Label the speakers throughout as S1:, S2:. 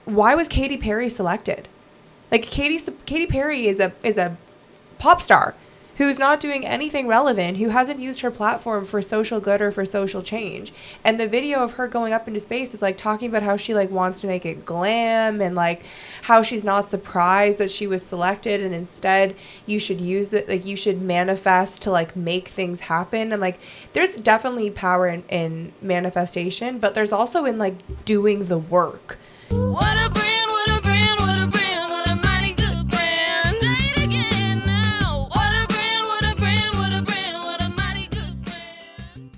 S1: why was Katy Perry selected? Like Katy Perry is a pop star who's not doing anything relevant, who hasn't used her platform for social good or for social change. And the video of her going up into space is like talking about how she like wants to make it glam and like how she's not surprised that she was selected, and instead you should use it, like you should manifest to like make things happen. I'm like, there's definitely power in manifestation, but there's also in like doing the work.
S2: What a brand, what a brand, what a brand, what a mighty good brand. Say it again now. What a brand, what a brand, what a brand, what a mighty good brand.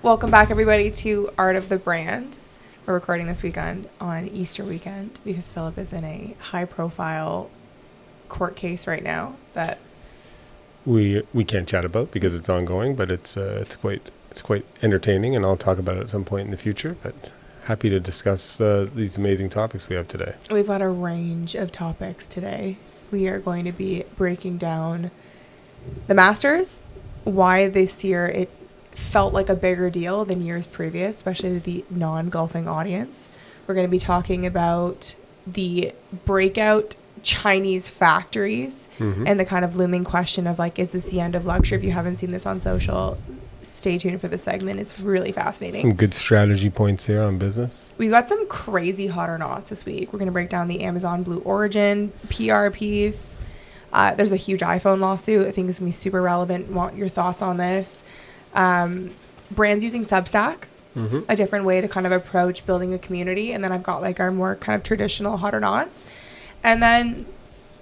S1: Welcome back, everybody, to Art of the Brand. We're recording this weekend on Easter weekend because Philip is in a high-profile court case right now that
S3: we can't chat about because it's ongoing, but it's quite entertaining, and I'll talk about it at some point in the future. But happy to discuss these amazing topics we have today.
S1: We've got a range of topics today. We are going to be breaking down the Masters, why this year it felt like a bigger deal than years previous, especially to the non-golfing audience. We're going to be talking about the breakout Chinese factories and the kind of looming question of like, is this the end of luxury? If you haven't seen this on social, stay tuned for the segment. It's really fascinating.
S3: Some good strategy points here on business.
S1: We've got some crazy hot or nots this week. We're going to break down the Amazon Blue Origin PR piece. There's a huge iPhone lawsuit. I think it's going to be super relevant. Want your thoughts on this. Brands using Substack, a different way to kind of approach building a community. And then I've got like our more kind of traditional hot or nots. And then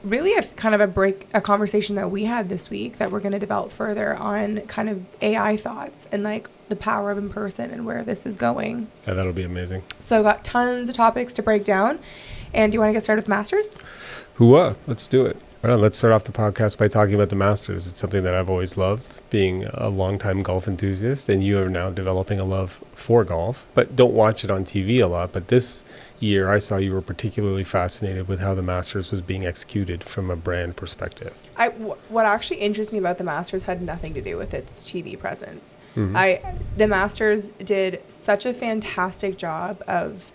S1: really a conversation that we had this week that we're going to develop further on kind of AI thoughts and like the power of in person and where this is going.
S3: Yeah, that'll be amazing.
S1: So I've got tons of topics to break down. And do you want to get started with Masters?
S3: Let's do it. Right on, let's start off the podcast by talking about the Masters. It's something that I've always loved, being a longtime golf enthusiast, and you are now developing a love for golf, but don't watch it on TV a lot. But this year, I saw you were particularly fascinated with how the Masters was being executed from a brand perspective.
S1: What actually interests me about the Masters had nothing to do with its TV presence. The Masters did such a fantastic job of,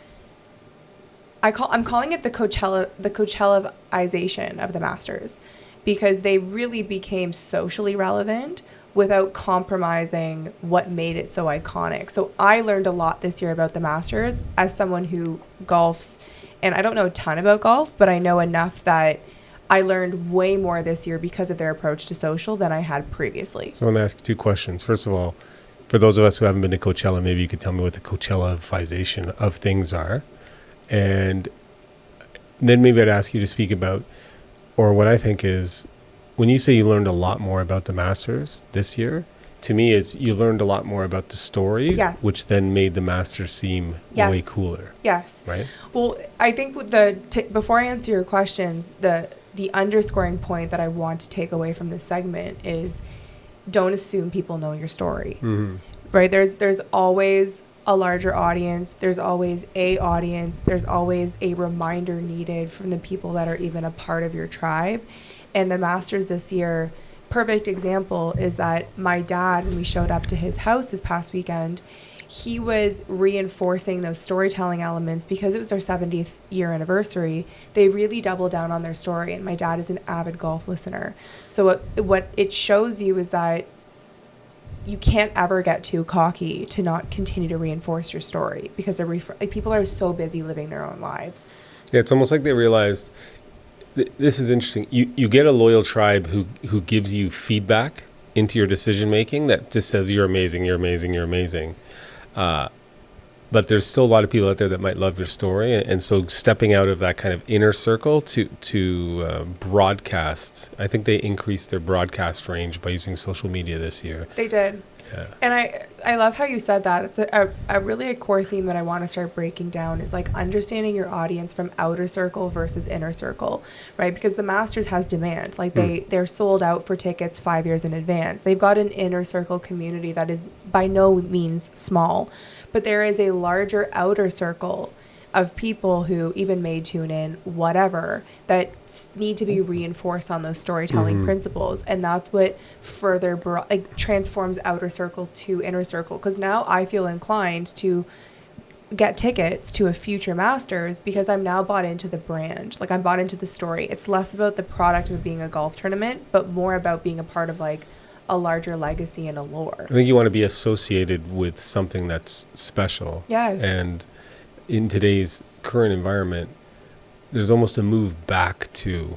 S1: I'm calling it the Coachella-ization of the Masters, because they really became socially relevant without compromising what made it so iconic. So I learned a lot this year about the Masters as someone who golfs, and I don't know a ton about golf, but I know enough that I learned way more this year because of their approach to social than I had previously.
S3: So let me ask you two questions. First of all, for those of us who haven't been to Coachella, maybe you could tell me what the Coachella-ization of things are. And then maybe I'd ask you to speak about, or what I think is, when you say you learned a lot more about the Masters this year, to me it's you learned a lot more about the story,
S1: yes,
S3: which then made the Masters seem way cooler.
S1: Yes.
S3: Right?
S1: Well, I think with before I answer your questions, the underscoring point that I want to take away from this segment is don't assume people know your story. Right? There's always a larger audience, there's always a audience, there's always a reminder needed from the people that are even a part of your tribe. And the Masters this year, perfect example is that my dad, when we showed up to his house this past weekend, he was reinforcing those storytelling elements because it was their 70th year anniversary. They really doubled down on their story, and my dad is an avid golf listener. So what it shows you is that you can't ever get too cocky to not continue to reinforce your story, because people are so busy living their own lives.
S3: Yeah, it's almost like they realized, this is interesting. You get a loyal tribe who gives you feedback into your decision making that just says you're amazing, you're amazing, you're amazing. But there's still a lot of people out there that might love your story, and so stepping out of that kind of inner circle to broadcast. I think they increased their broadcast range by using social media this year.
S1: They did.
S3: Yeah.
S1: And I love how you said that. It's a really a core theme that I want to start breaking down is like understanding your audience from outer circle versus inner circle, right? Because the Masters has demand. Like they're sold out for tickets 5 years in advance. They've got an inner circle community that is by no means small, but there is a larger outer circle of people who even may tune in, whatever, that need to be reinforced on those storytelling principles. And that's what further transforms outer circle to inner circle. Because now I feel inclined to get tickets to a future Masters because I'm now bought into the brand. Like I'm bought into the story. It's less about the product of being a golf tournament, but more about being a part of like a larger legacy and a lore.
S3: I think you want to be associated with something that's special.
S1: Yes.
S3: And in today's current environment, there's almost a move back to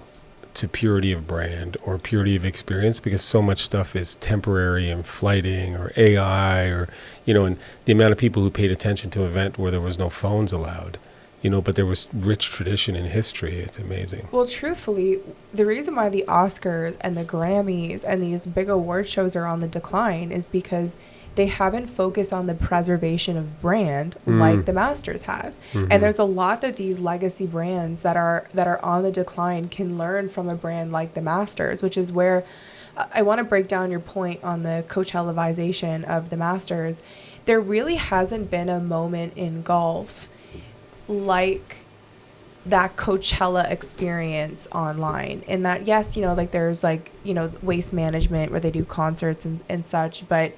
S3: purity of brand or purity of experience, because so much stuff is temporary and flighting or AI or, and the amount of people who paid attention to an event where there was no phones allowed, but there was rich tradition in history. It's amazing.
S1: Well, truthfully, the reason why the Oscars and the Grammys and these big award shows are on the decline is because they haven't focused on the preservation of brand like the Masters has. And there's a lot that these legacy brands that are on the decline can learn from a brand like the Masters, which is where I want to break down your point on the Coachella-ization of the Masters. There really hasn't been a moment in golf like that Coachella experience online, in that, yes, like there's like, Waste Management where they do concerts and such, but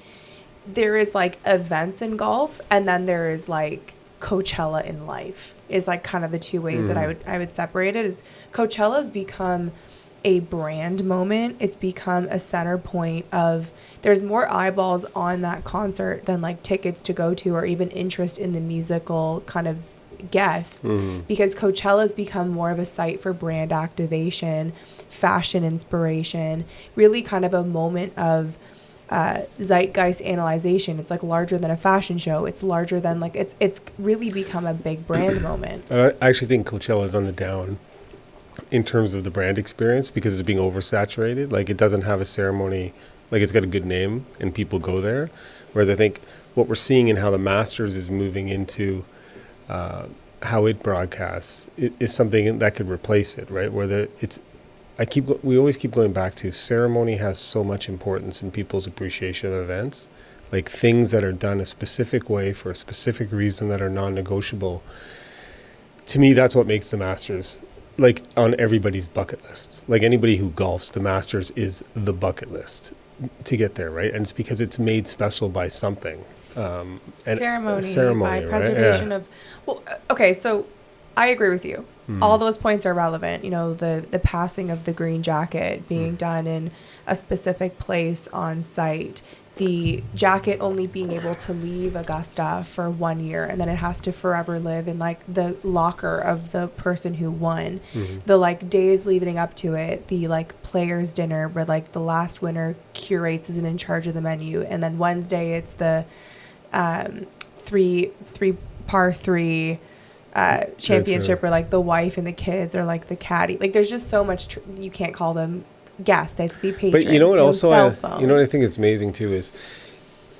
S1: there is like events in golf, and then there is like Coachella in life, is like kind of the two ways that I would separate it. Is Coachella's become a brand moment. It's become a center point of, there's more eyeballs on that concert than like tickets to go to or even interest in the musical kind of guests, because Coachella's become more of a site for brand activation, fashion inspiration, really kind of a moment of zeitgeist analyzation. It's like larger than a fashion show. It's larger than like, it's really become a big brand moment.
S3: I actually think Coachella is on the down in terms of the brand experience because it's being oversaturated. Like it doesn't have a ceremony, like it's got a good name and people go there. Whereas I think what we're seeing in how the Masters is moving into how it broadcasts is something that could replace it, right? Where we always keep going back to ceremony has so much importance in people's appreciation of events, like things that are done a specific way for a specific reason that are non-negotiable. To me, that's what makes the Masters like on everybody's bucket list. Like anybody who golfs, the Masters is the bucket list to get there, right? And it's because it's made special by something.
S1: Ceremony by preservation, right? Okay, so I agree with you. All those points are relevant. The passing of the green jacket being done in a specific place on site, the jacket only being able to leave Augusta for 1 year, and then it has to forever live in like the locker of the person who won. The like days leading up to it, the like players dinner where like the last winner curates, is in charge of the menu, and then Wednesday it's the par three championship where like the wife and the kids are like the caddy. Like there's just so much you can't call them guests, they have to be patrons.
S3: But what I think is amazing too is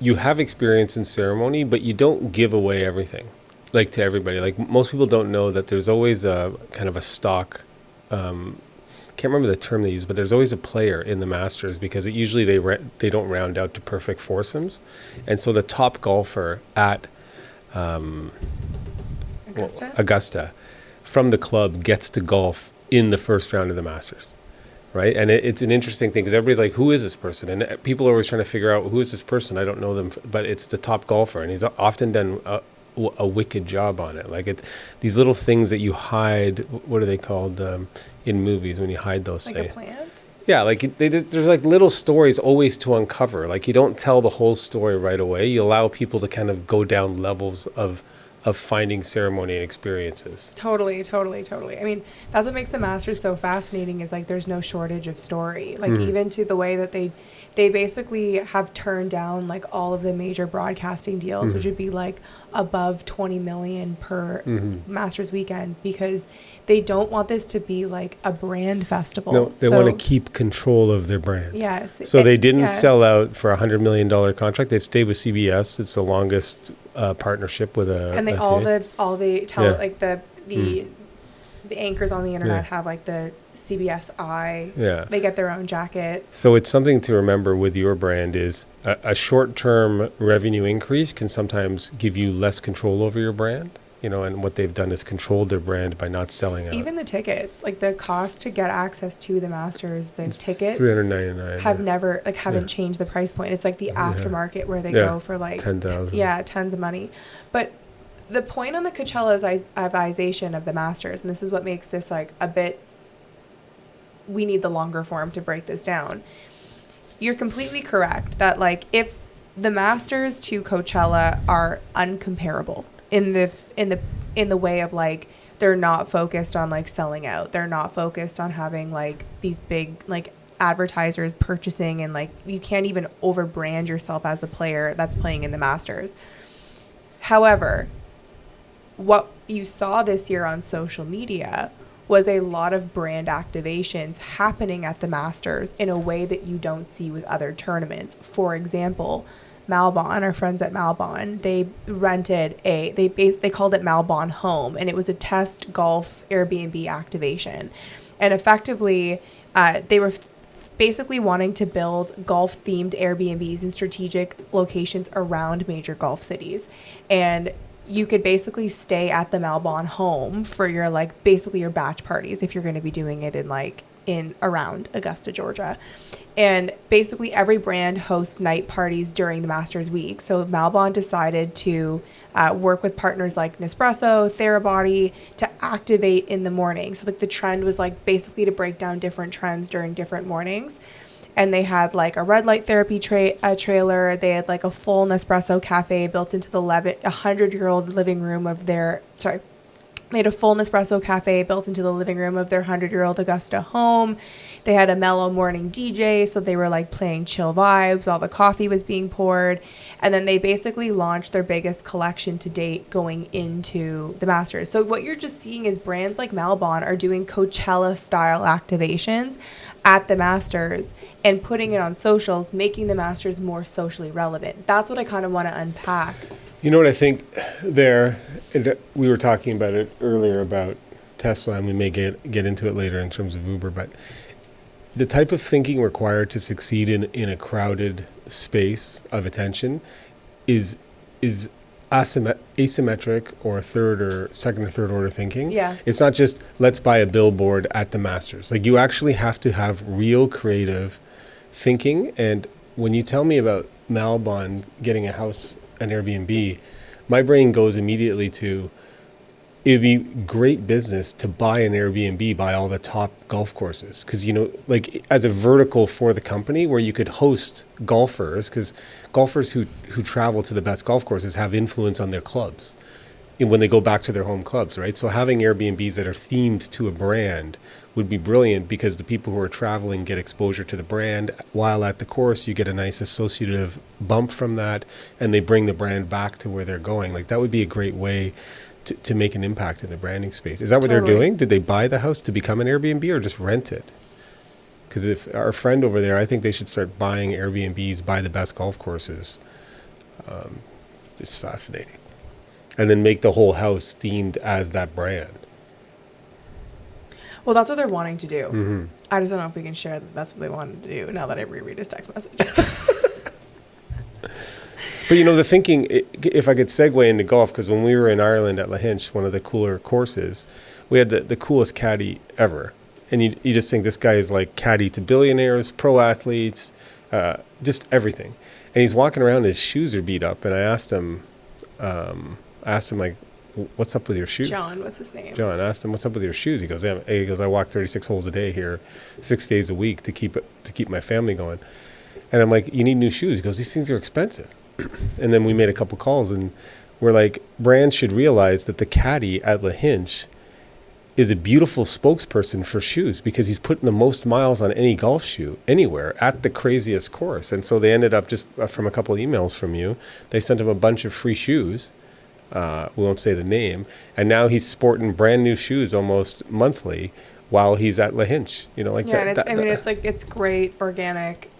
S3: you have experience in ceremony, but you don't give away everything like to everybody. Like most people don't know that there's always a kind of a stock, can't remember the term they use, but there's always a player in the Masters because it usually they don't round out to perfect foursomes. And so the top golfer at Augusta from the club gets to golf in the first round of the Masters, right? And it's an interesting thing because everybody's like, who is this person? And people are always trying to figure out, who is this person? I don't know them, but it's the top golfer, and he's often done a wicked job on it. Like it's these little things that you hide. What are they called in movies when you hide those things?
S1: Like a plant?
S3: Yeah, like there's like little stories always to uncover. Like you don't tell the whole story right away. You allow people to kind of go down levels of finding ceremony and experiences.
S1: Totally. I mean, that's what makes the Masters so fascinating, is like there's no shortage of story. Like even to the way that they basically have turned down like all of the major broadcasting deals, which would be like above 20 million per Masters weekend, because they don't want this to be like a brand festival.
S3: No, they want to keep control of their brand.
S1: Yes.
S3: So they didn't sell out for $100 million contract. They've stayed with CBS. It's the longest partnership with a.
S1: And the anchors on the internet have like the CBS Eye.
S3: Yeah.
S1: They get their own jackets.
S3: So it's something to remember with your brand is a short-term revenue increase can sometimes give you less control over your brand. And what they've done is controlled their brand by not selling out.
S1: Even the tickets, like the cost to get access to the Masters, tickets
S3: $399
S1: haven't changed the price point. It's like the aftermarket where they go for like
S3: 10,000.
S1: Tons of money. But the point on the Coachella-ization of the Masters, and this is what makes this like a bit, we need the longer form to break this down. You're completely correct that like if the Masters to Coachella are uncomparable in the way of like they're not focused on like selling out. They're not focused on having like these big like advertisers purchasing, and like you can't even overbrand yourself as a player that's playing in the Masters. However, what you saw this year on social media was a lot of brand activations happening at the Masters in a way that you don't see with other tournaments. For example, Malbon, our friends at Malbon, they rented they called it Malbon Home, and it was a test golf Airbnb activation. And effectively, they were basically wanting to build golf-themed Airbnbs in strategic locations around major golf cities. And you could basically stay at the Malbon Home for your like basically your batch parties if you're going to be doing it in around Augusta, Georgia. And basically every brand hosts night parties during the Masters week. So Malbon decided to work with partners like Nespresso, Therabody to activate in the morning. So like the trend was like basically to break down different trends during different mornings. And they had like a red light therapy trailer. They had like a full Nespresso cafe built into the 100-year-old living room of their, they had a full Nespresso cafe built into the living room of their 100-year-old Augusta home. They had a mellow morning DJ, so they were like playing chill vibes while the coffee was being poured. And then they basically launched their biggest collection to date going into the Masters. So what you're just seeing is brands like Malbon are doing Coachella-style activations at the Masters and putting it on socials, making the Masters more socially relevant. That's what I kind of want to unpack.
S3: You know what I think there, and we were talking about it earlier about Tesla, and we may get into it later in terms of Uber, but the type of thinking required to succeed in a crowded space of attention is asymmetric or second or third order thinking.
S1: Yeah.
S3: It's not just let's buy a billboard at the Masters. Like you actually have to have real creative thinking. And when you tell me about Malbon getting a house, an Airbnb, my brain goes immediately to it would be great business to buy an Airbnb by all the top golf courses, because you know, like as a vertical for the company where you could host golfers, because golfers who travel to the best golf courses have influence on their clubs when they go back to their home clubs, right? So having Airbnbs that are themed to a brand would be brilliant, because the people who are traveling get exposure to the brand, while at the course you get a nice associative bump from that, and they bring the brand back to where they're going. Like that would be a great way to make an impact in the branding space. Is that what they're doing? Did they buy the house to become an Airbnb or just rent it? Because if our friend over there, I think they should start buying Airbnbs by the best golf courses. It's fascinating. And then make the whole house themed as that brand.
S1: Well, that's what they're wanting to do.
S3: Mm-hmm.
S1: I just don't know if we can share that that's what they wanted to do now that I reread his text message.
S3: But you know, the thinking, if I could segue into golf, because when we were in Ireland at Lahinch, one of the cooler courses, we had the coolest caddy ever. And you just think this guy is like caddy to billionaires, pro athletes, just everything. And he's walking around, his shoes are beat up. And I asked him like, what's up with your shoes?
S1: John, what's his name?
S3: John. I asked him, what's up with your shoes? He goes, I walk 36 holes a day here, 6 days a week to keep my family going. And I'm like, you need new shoes. He goes, these things are expensive. And then we made a couple calls, and we're like, brands should realize that the caddy at Lahinch is a beautiful spokesperson for shoes, because he's putting the most miles on any golf shoe anywhere at the craziest course. And so they ended up, just from a couple of emails from you, they sent him a bunch of free shoes. We won't say the name. And now he's sporting brand new shoes almost monthly while he's at Lahinch. You know, like
S1: yeah,
S3: that.
S1: It's great organic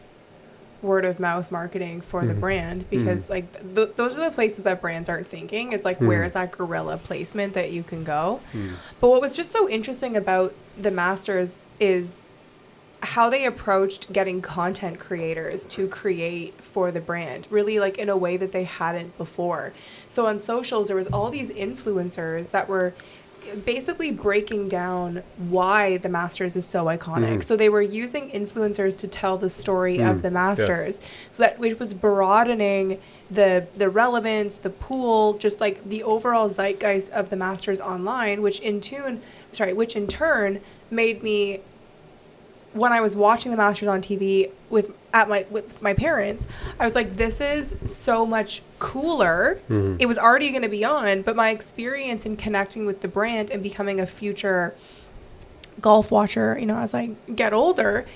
S1: word of mouth marketing for the brand, because those are the places that brands aren't thinking. Is like, where is that guerrilla placement that you can go? But what was just so interesting about the Masters is how they approached getting content creators to create for the brand, really like in a way that they hadn't before. So on socials, there was all these influencers that were basically breaking down why the Masters is so iconic. So they were using influencers to tell the story of the Masters, which was broadening the relevance, the pool, just like the overall zeitgeist of the Masters online, which in turn made me, when I was watching the Masters on TV with my parents, I was like, this is so much cooler. It was already going to be on, but my experience in connecting with the brand and becoming a future golf watcher, as I get older,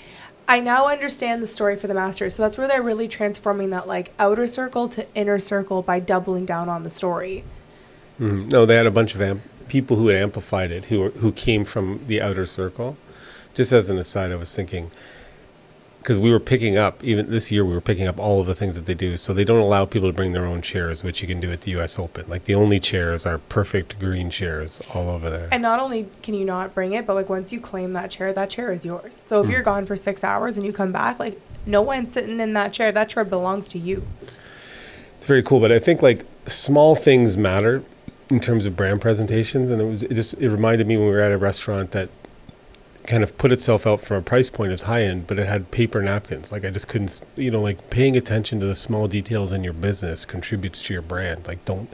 S1: I now understand the story for the Masters. So that's where they're really transforming that like outer circle to inner circle by doubling down on the story.
S3: No, they had a bunch of people who had amplified it, who came from the outer circle. Just as an aside, I was thinking, because we were picking up, even this year, we were picking up all of the things that they do. So they don't allow people to bring their own chairs, which you can do at the U.S. Open. Like the only chairs are perfect green chairs all over there.
S1: And not only can you not bring it, but like once you claim that chair is yours. So if you're gone for 6 hours and you come back, like no one's sitting in that chair belongs to you.
S3: It's very cool. But I think like small things matter in terms of brand presentations. And it reminded me when we were at a restaurant that kind of put itself out from a price point as high end, but it had paper napkins. Like I just couldn't, like paying attention to the small details in your business contributes to your brand. Like don't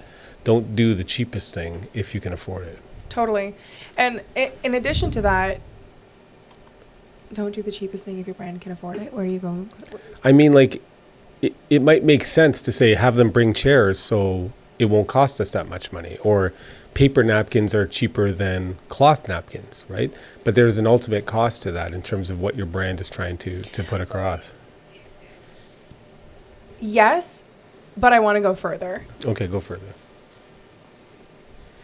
S3: do the cheapest thing if you can afford it.
S1: Totally. And in addition to that, don't do the cheapest thing if your brand can afford it. Where are you going?
S3: I mean, like it might make sense to say, have them bring chairs so it won't cost us that much money, or paper napkins are cheaper than cloth napkins, right? But there's an ultimate cost to that in terms of what your brand is trying to put across.
S1: Yes, but I want to go further.
S3: Okay, go further.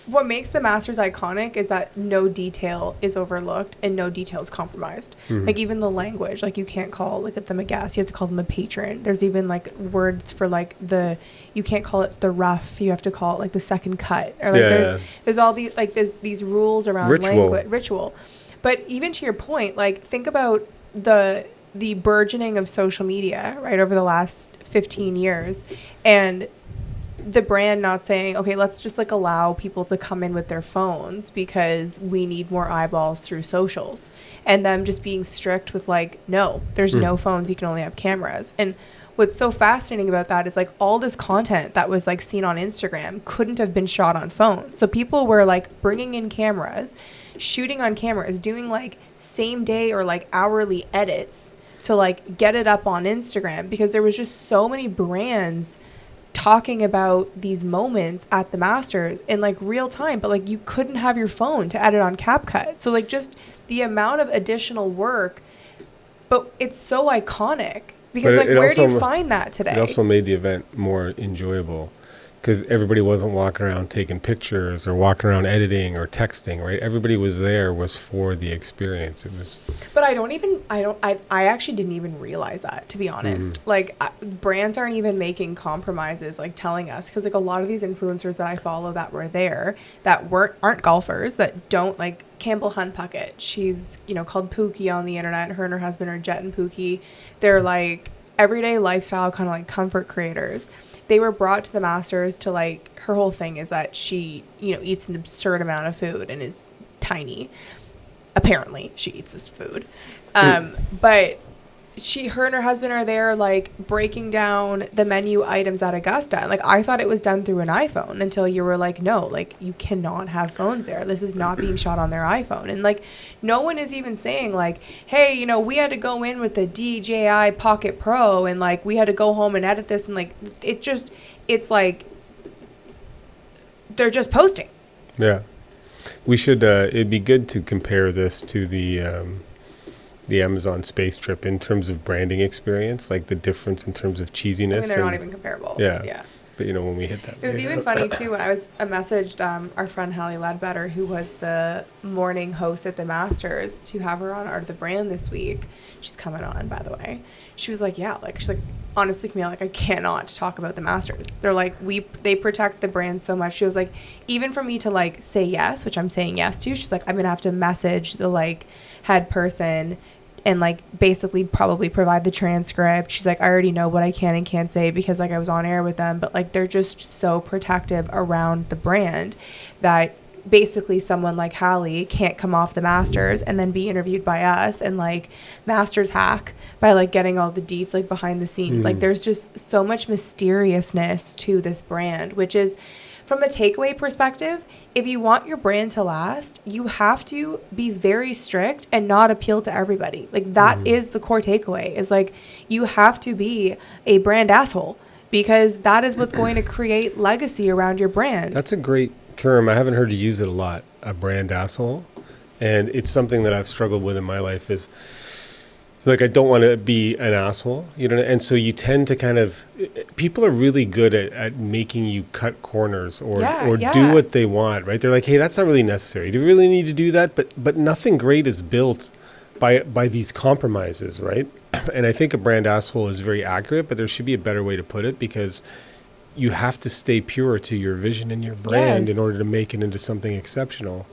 S1: What makes the Masters iconic is that no detail is overlooked and no detail is compromised. Like even the language, like you can't call them a guest, you have to call them a patron. There's even like words for like you can't call it the rough, you have to call it like the second cut. Or like there's all these like these rules around ritual. But even to your point, like think about the burgeoning of social media, right, over the last 15 years, and the brand not saying, okay, let's just like allow people to come in with their phones because we need more eyeballs through socials, and them just being strict with like, no, there's no phones, you can only have cameras. And what's so fascinating about that is like all this content that was like seen on Instagram couldn't have been shot on phones. So people were like bringing in cameras, shooting on cameras, doing like same day or like hourly edits to like get it up on Instagram, because there was just so many brands talking about these moments at the Masters in like real time, but like you couldn't have your phone to edit on CapCut. So like just the amount of additional work, but it's so iconic because like where do you find that today?
S3: It also made the event more enjoyable because everybody wasn't walking around taking pictures or walking around editing or texting, right? Everybody was for the experience. It was.
S1: But I actually didn't even realize that, to be honest. Like brands aren't even making compromises, like telling us, because like a lot of these influencers that I follow that were there that aren't golfers, that don't like Campbell Hunt Puckett. She's, called Pookie on the internet. Her and her husband are Jet and Pookie. They're like everyday lifestyle kind of like comfort creators. They were brought to the Masters to like, her whole thing is that she, eats an absurd amount of food and is tiny. Apparently she eats this food. But her and her husband are there like breaking down the menu items at Augusta. Like I thought it was done through an iPhone until you were like, no, like you cannot have phones there. This is not being shot on their iPhone. And like no one is even saying like, hey, we had to go in with the DJI Pocket Pro and like we had to go home and edit this, and like it's like they're just posting.
S3: Yeah. We should it'd be good to compare this to the Amazon space trip in terms of branding experience, like the difference in terms of cheesiness.
S1: I mean, they're not even comparable.
S3: Yeah. But when we hit that.
S1: It was even funny too when I messaged our friend Hallie Ledbetter, who was the morning host at the Masters, to have her on Art of the Brand this week. She's coming on, by the way. She was like, yeah, like she's like, honestly, Camille, like I cannot talk about the Masters. They're like, they protect the brand so much. She was like, even for me to like say yes, which I'm saying yes to, she's like, I'm gonna have to message the like head person and like basically probably provide the transcript. She's like, I already know what I can and can't say because like I was on air with them, but like they're just so protective around the brand that basically someone like Hallie can't come off the Masters and then be interviewed by us and like Masters hack by like getting all the deets like behind the scenes. Like there's just so much mysteriousness to this brand, which is, from a takeaway perspective, if you want your brand to last, you have to be very strict and not appeal to everybody. Like that is the core takeaway, is like you have to be a brand asshole, because that is what's going to create legacy around your brand.
S3: That's a great term. I haven't heard you use it a lot, a brand asshole. And it's something that I've struggled with in my life, is like, I don't want to be an asshole, you know? And so you tend to kind of, people are really good at making you cut corners or do what they want, right? They're like, hey, that's not really necessary. Do you really need to do that? But nothing great is built by these compromises, right? And I think a brand asshole is very accurate, but there should be a better way to put it, because you have to stay pure to your vision and your brand in order to make it into something exceptional.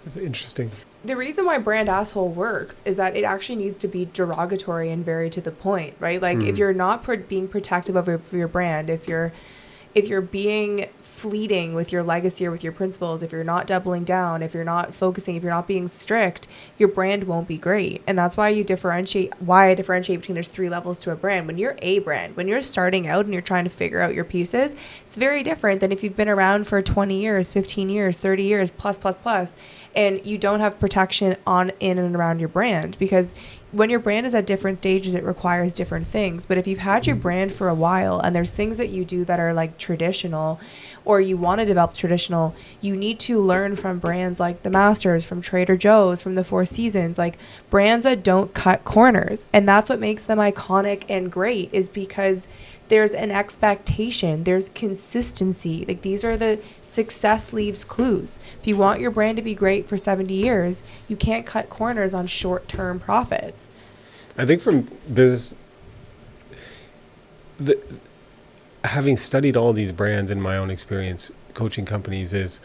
S3: That's interesting.
S1: The reason why brand asshole works is that it actually needs to be derogatory and very to the point, right? Like if you're not being protective of your brand, if you're being fleeting with your legacy or with your principles, if you're not doubling down, if you're not focusing, if you're not being strict, your brand won't be great. And that's why I differentiate between, there's 3 levels to a brand. When you're a brand, when you're starting out and you're trying to figure out your pieces, it's very different than if you've been around for 20 years, 15 years, 30 years, plus, and you don't have protection in and around your brand. Because when your brand is at different stages, it requires different things. But if you've had your brand for a while and there's things that you do that are like traditional, or you want to develop traditional, you need to learn from brands like the Masters, from Trader Joe's, from the Four Seasons, like brands that don't cut corners. And that's what makes them iconic and great, is because there's an expectation, there's consistency. Like these are the success leaves clues. If you want your brand to be great for 70 years, you can't cut corners on short-term profits.
S3: I think from business, having studied all these brands in my own experience coaching companies, is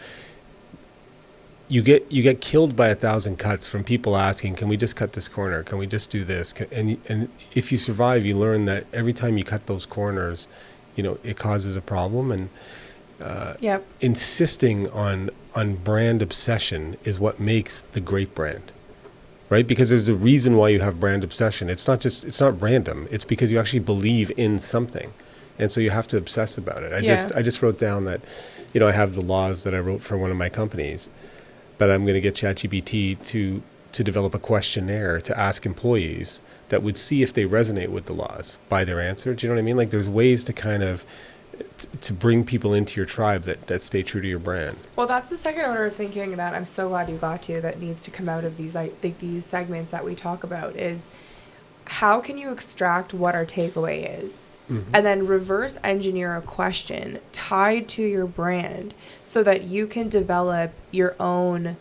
S3: you get killed by 1,000 cuts from people asking, can we just cut this corner? Can we just do this? And if you survive, you learn that every time you cut those corners, you know, it causes a problem. And insisting on brand obsession is what makes the great brand, right? Because there's a reason why you have brand obsession. It's not random. It's because you actually believe in something. And so you have to obsess about it. I just wrote down that, you know, I have the laws that I wrote for one of my companies, but I'm going to get ChatGPT to develop a questionnaire to ask employees that would see if they resonate with the laws by their answer. Do you know what I mean? Like there's ways to kind of to bring people into your tribe that stay true to your brand. Well,
S1: that's the second order of thinking that I'm so glad you got to, that needs to come out of these segments that we talk about, is how can you extract what our takeaway is? And then reverse engineer a question tied to your brand so that you can develop your own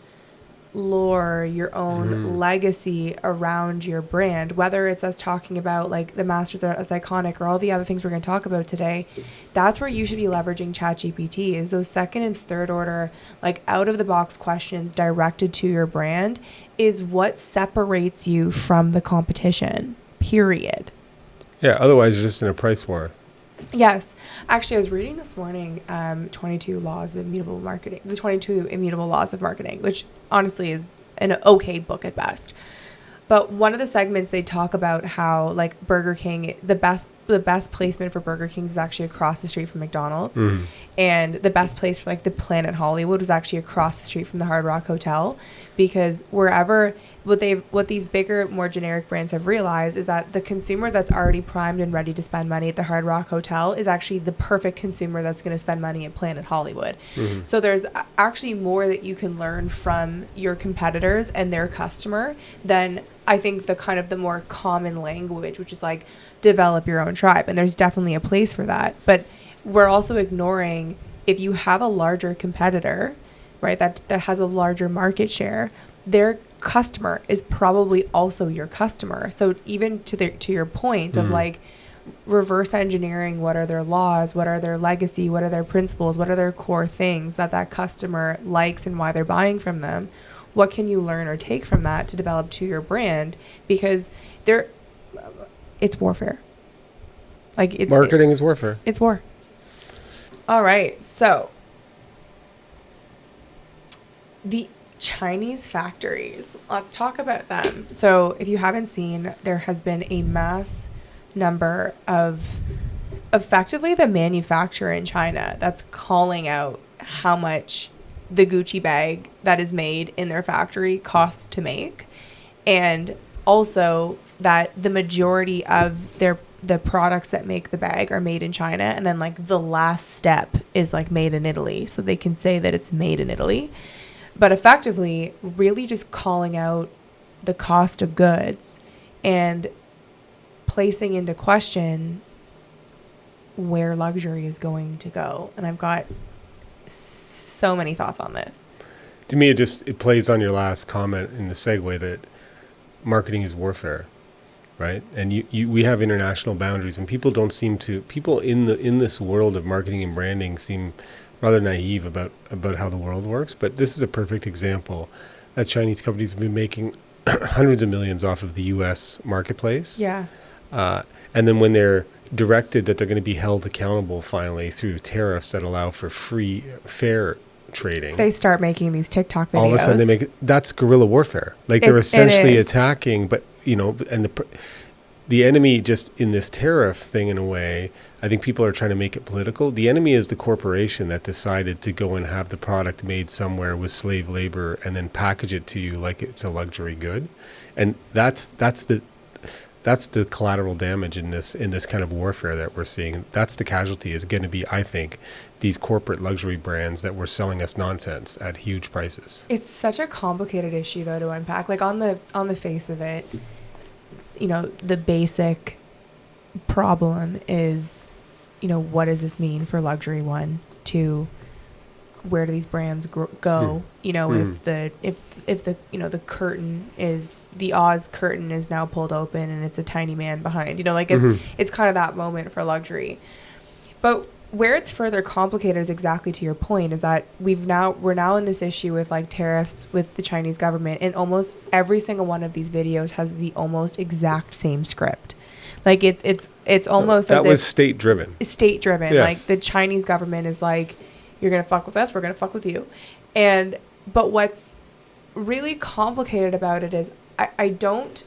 S1: lore, your own legacy around your brand, whether it's us talking about like the Masters are as iconic or all the other things we're going to talk about today. That's where you should be leveraging ChatGPT, is those second and third order, like out of the box questions directed to your brand is what separates you from the competition, period.
S3: Yeah, otherwise you're just in a price war.
S1: Yes. Actually, I was reading this morning 22 Laws of Immutable Marketing, the 22 Immutable Laws of Marketing, which honestly is an okay book at best. But one of the segments, they talk about how like Burger King, the best placement for Burger King is actually across the street from McDonald's. And the best place for like the Planet Hollywood was actually across the street from the Hard Rock Hotel, because wherever what these bigger, more generic brands have realized is that the consumer that's already primed and ready to spend money at the Hard Rock Hotel is actually the perfect consumer that's going to spend money at Planet Hollywood. So there's actually more that you can learn from your competitors and their customer than I think the more common language, which is like develop your own tribe. And there's definitely a place for that. But we're also ignoring, if you have a larger competitor, right, that has a larger market share, their customer is probably also your customer. So even to your point of like reverse engineering, what are their laws, what are their legacy, what are their principles, what are their core things that customer likes and why they're buying from them. What can you learn or take from that to develop to your brand? Because it's warfare. Like
S3: marketing is warfare.
S1: It's war. All right. So The Chinese factories. Let's talk about them. So, if you haven't seen, there has been a mass number of effectively the manufacturer in China that's calling out how much the Gucci bag that is made in their factory costs to make, and also that the majority of the products that make the bag are made in China, and then like the last step is like made in Italy, so they can say that it's made in Italy. But effectively, really just calling out the cost of goods and placing into question where luxury is going to go. And I've got so many thoughts on this.
S3: To me, it plays on your last comment in the segue that marketing is warfare, right? And we have international boundaries, and people in this world of marketing and branding seem rather naive about how the world works. But this is a perfect example that Chinese companies have been making hundreds of millions off of the U.S. marketplace.
S1: Yeah.
S3: And then when they're directed that they're going to be held accountable finally through tariffs that allow for fair trading,
S1: they start making these TikTok videos.
S3: All of a sudden that's guerrilla warfare. Like they're essentially attacking, but and the enemy just in this tariff thing, in a way, I think people are trying to make it political. The enemy is the corporation that decided to go and have the product made somewhere with slave labor and then package it to you like it's a luxury good. And that's the collateral damage in this kind of warfare that we're seeing. That's the casualty is going to be, I think, these corporate luxury brands that were selling us nonsense at huge prices.
S1: It's such a complicated issue though to unpack. Like on the face of it, the basic problem is, what does this mean for luxury? 1, 2, where do these brands go? If the curtain is the Oz curtain is now pulled open and it's a tiny man behind, it's kind of that moment for luxury. But where it's further complicated is exactly to your point, is that we're now in this issue with like tariffs with the Chinese government, and almost every single one of these videos has the almost exact same script. Like it's almost
S3: that
S1: as
S3: was
S1: if
S3: state driven.
S1: Yes. Like the Chinese government is like, you're going to fuck with us, we're going to fuck with you. But what's really complicated about it is I don't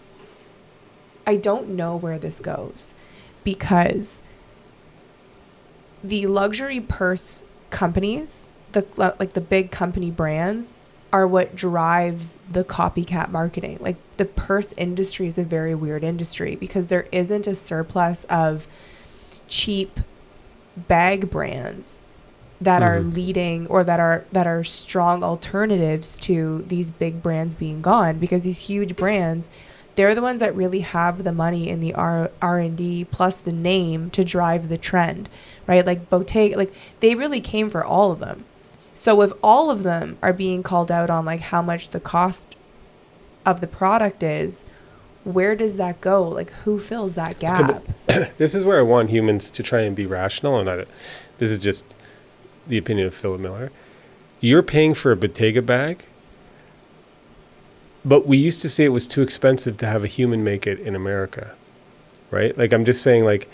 S1: know where this goes, because the luxury purse companies, the big company brands, are what drives the copycat marketing. Like the purse industry is a very weird industry because there isn't a surplus of cheap bag brands that are leading or that are strong alternatives to these big brands being gone, because these huge brands, they're the ones that really have the money in the R&D plus the name to drive the trend, right? Like Bottega, like they really came for all of them. So if all of them are being called out on like how much the cost of the product is, where does that go? Like who fills that gap?
S3: Okay, this is where I want humans to try and be rational, and this is just the opinion of Philip Miller. You're paying for a Bottega bag, but we used to say it was too expensive to have a human make it in America, right? Like I'm just saying, like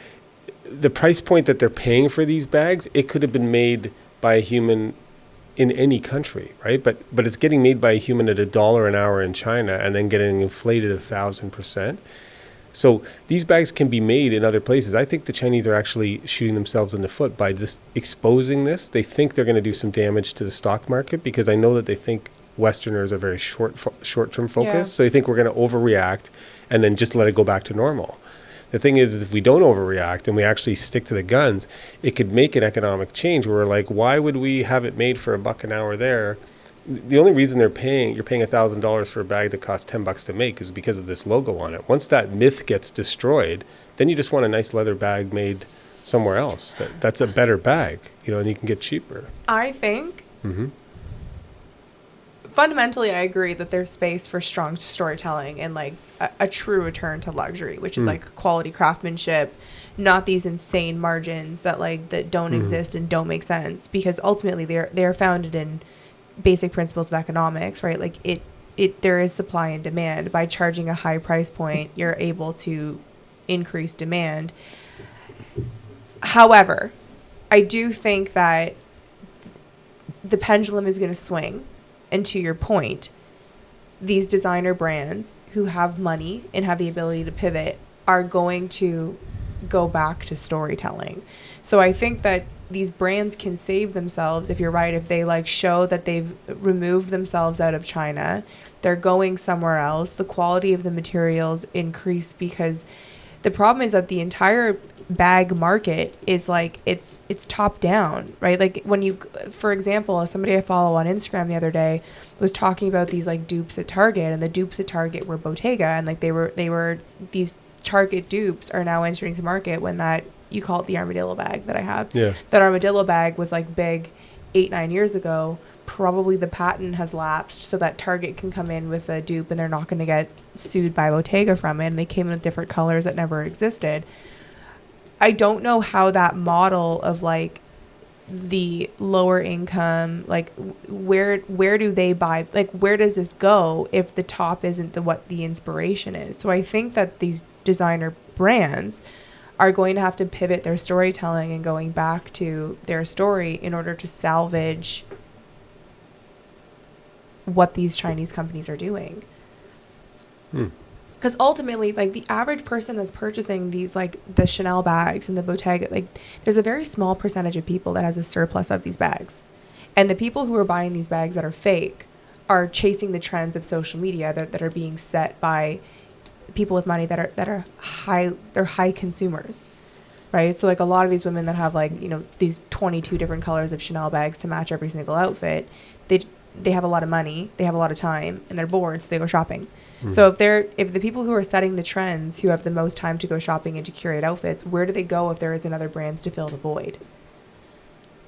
S3: the price point that they're paying for these bags, it could have been made by a human in any country, right? But it's getting made by a human at $1 an hour in China and then getting inflated 1,000%. So these bags can be made in other places. I think the Chinese are actually shooting themselves in the foot by just exposing this. They think they're going to do some damage to the stock market, because I know that they think Westerners are very short-term focused. Yeah. So they think we're going to overreact and then just let it go back to normal. The thing is if we don't overreact and we actually stick to the guns, it could make an economic change where we're like, why would we have it made for $1 an hour there? The only reason you're paying $1,000 for a bag that costs $10 to make is because of this logo on it. Once that myth gets destroyed, then you just want a nice leather bag made somewhere else. That's a better bag, and you can get cheaper.
S1: I think fundamentally I agree that there's space for strong storytelling and like a true return to luxury, which is like quality craftsmanship, not these insane margins that don't exist and don't make sense, because ultimately they're founded in basic principles of economics, right? Like there is supply and demand. By charging a high price point, you're able to increase demand. However, I do think that the pendulum is going to swing, And to your point, these designer brands who have money and have the ability to pivot are going to go back to storytelling. So I think that these brands can save themselves, if you're right, if they like show that they've removed themselves out of China, they're going somewhere else, the quality of the materials increase, because the problem is that the entire bag market is like it's top down, right? Like when you, for example, somebody I follow on Instagram the other day was talking about these like dupes at Target, and the dupes at Target were Bottega, and like they were these Target dupes are now entering the market when that, you call it the armadillo bag that I have.
S3: Yeah.
S1: That armadillo bag was like big 8-9 years ago. Probably the patent has lapsed so that Target can come in with a dupe and they're not going to get sued by Bottega from it. And they came in with different colors that never existed. I don't know how that model of like the lower income, like where do they buy, like where does this go if the top isn't what the inspiration is? So I think that these designer brands are going to have to pivot their storytelling and going back to their story in order to salvage what these Chinese companies are doing. Because ultimately, like the average person that's purchasing these, like the Chanel bags and the Bottega, like there's a very small percentage of people that has a surplus of these bags. And the people who are buying these bags that are fake are chasing the trends of social media that are being set by people with money that are high consumers, right? So like a lot of these women that have like, you know, these 22 different colors of Chanel bags to match every single outfit, they have a lot of money, they have a lot of time, and they're bored, so they go shopping. So if the people who are setting the trends, who have the most time to go shopping and to curate outfits, where do they go if there isn't other brands to fill the void?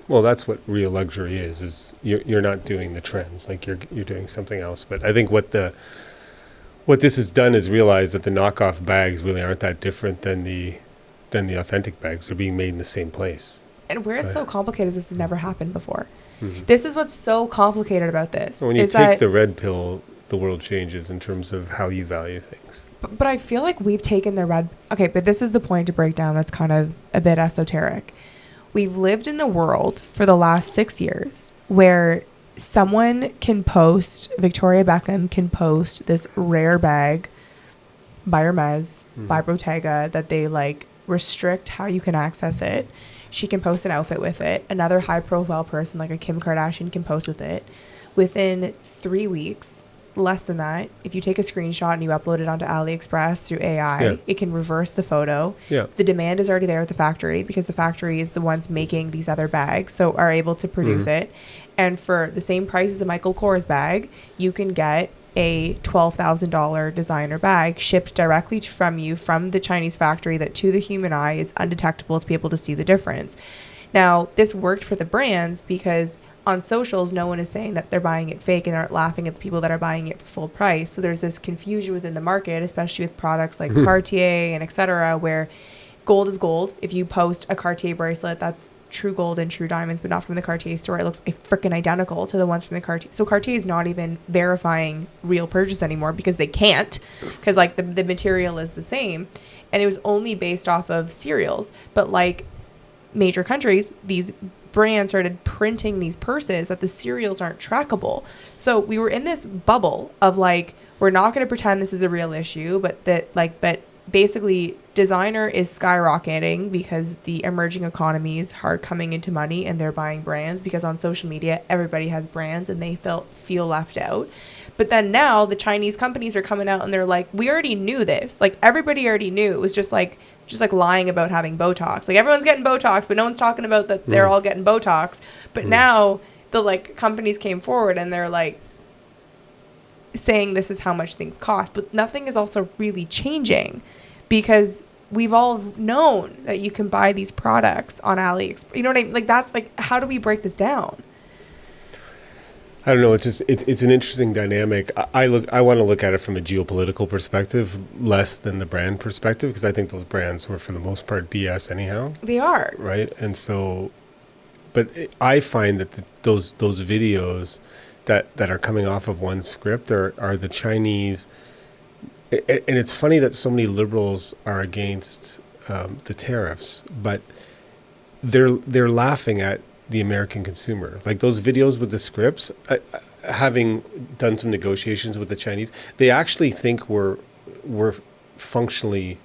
S3: Well, that's what real luxury is you're not doing the trends, like you're doing something else. But I think what this has done is realize that the knockoff bags really aren't that different than the authentic bags. They're being made in the same place.
S1: And where it's so complicated is this has never happened before. This is what's so complicated about this.
S3: When you take the red pill, the world changes in terms of how you value things.
S1: But I feel like we've taken the red... Okay, but this is the point to break down that's kind of a bit esoteric. We've lived in a world for the last 6 years where someone can post, Victoria Beckham can post this rare bag by Hermes, by Bottega, that they like restrict how you can access it. She can post an outfit with it. Another high profile person like a Kim Kardashian can post with it. Within 3 weeks, less than that, if you take a screenshot and you upload it onto AliExpress through AI, it can reverse the photo. The demand is already there at the factory because the factory is the ones making these other bags, so are able to produce it. And for the same price as a Michael Kors bag, you can get a $12,000 designer bag shipped directly from you from the Chinese factory that to the human eye is undetectable to be able to see the difference. Now, this worked for the brands because on socials, no one is saying that they're buying it fake and aren't laughing at the people that are buying it for full price. So there's this confusion within the market, especially with products like Cartier and etc., where gold is gold. If you post a Cartier bracelet, that's true gold and true diamonds, but not from the Cartier store. It looks freaking identical to the ones from the Cartier. So Cartier is not even verifying real purchase anymore because they can't, because like the material is the same. And it was only based off of serials. But like major countries, these brands started printing these purses that the serials aren't trackable. So we were in this bubble of like, we're not going to pretend this is a real issue, but basically designer is skyrocketing because the emerging economies are coming into money and they're buying brands because on social media, everybody has brands and they feel left out. But then now the Chinese companies are coming out and they're like, we already knew this. Like everybody already knew. It was just like lying about having Botox. Like everyone's getting Botox, but no one's talking about that they're all getting Botox. But now the like companies came forward and they're like saying this is how much things cost. But nothing is also really changing because we've all known that you can buy these products on AliExpress. You know what I mean? Like that's like, how do we break this down?
S3: I don't know. It's just it's an interesting dynamic. I want to look at it from a geopolitical perspective, less than the brand perspective, because I think those brands were for the most part BS anyhow.
S1: They are,
S3: right. And so, but I find that those videos that are coming off of one script are the Chinese. And it's funny that so many liberals are against the tariffs, but they're laughing at the American consumer. Like those videos with the scripts, having done some negotiations with the Chinese, they actually think we're functionally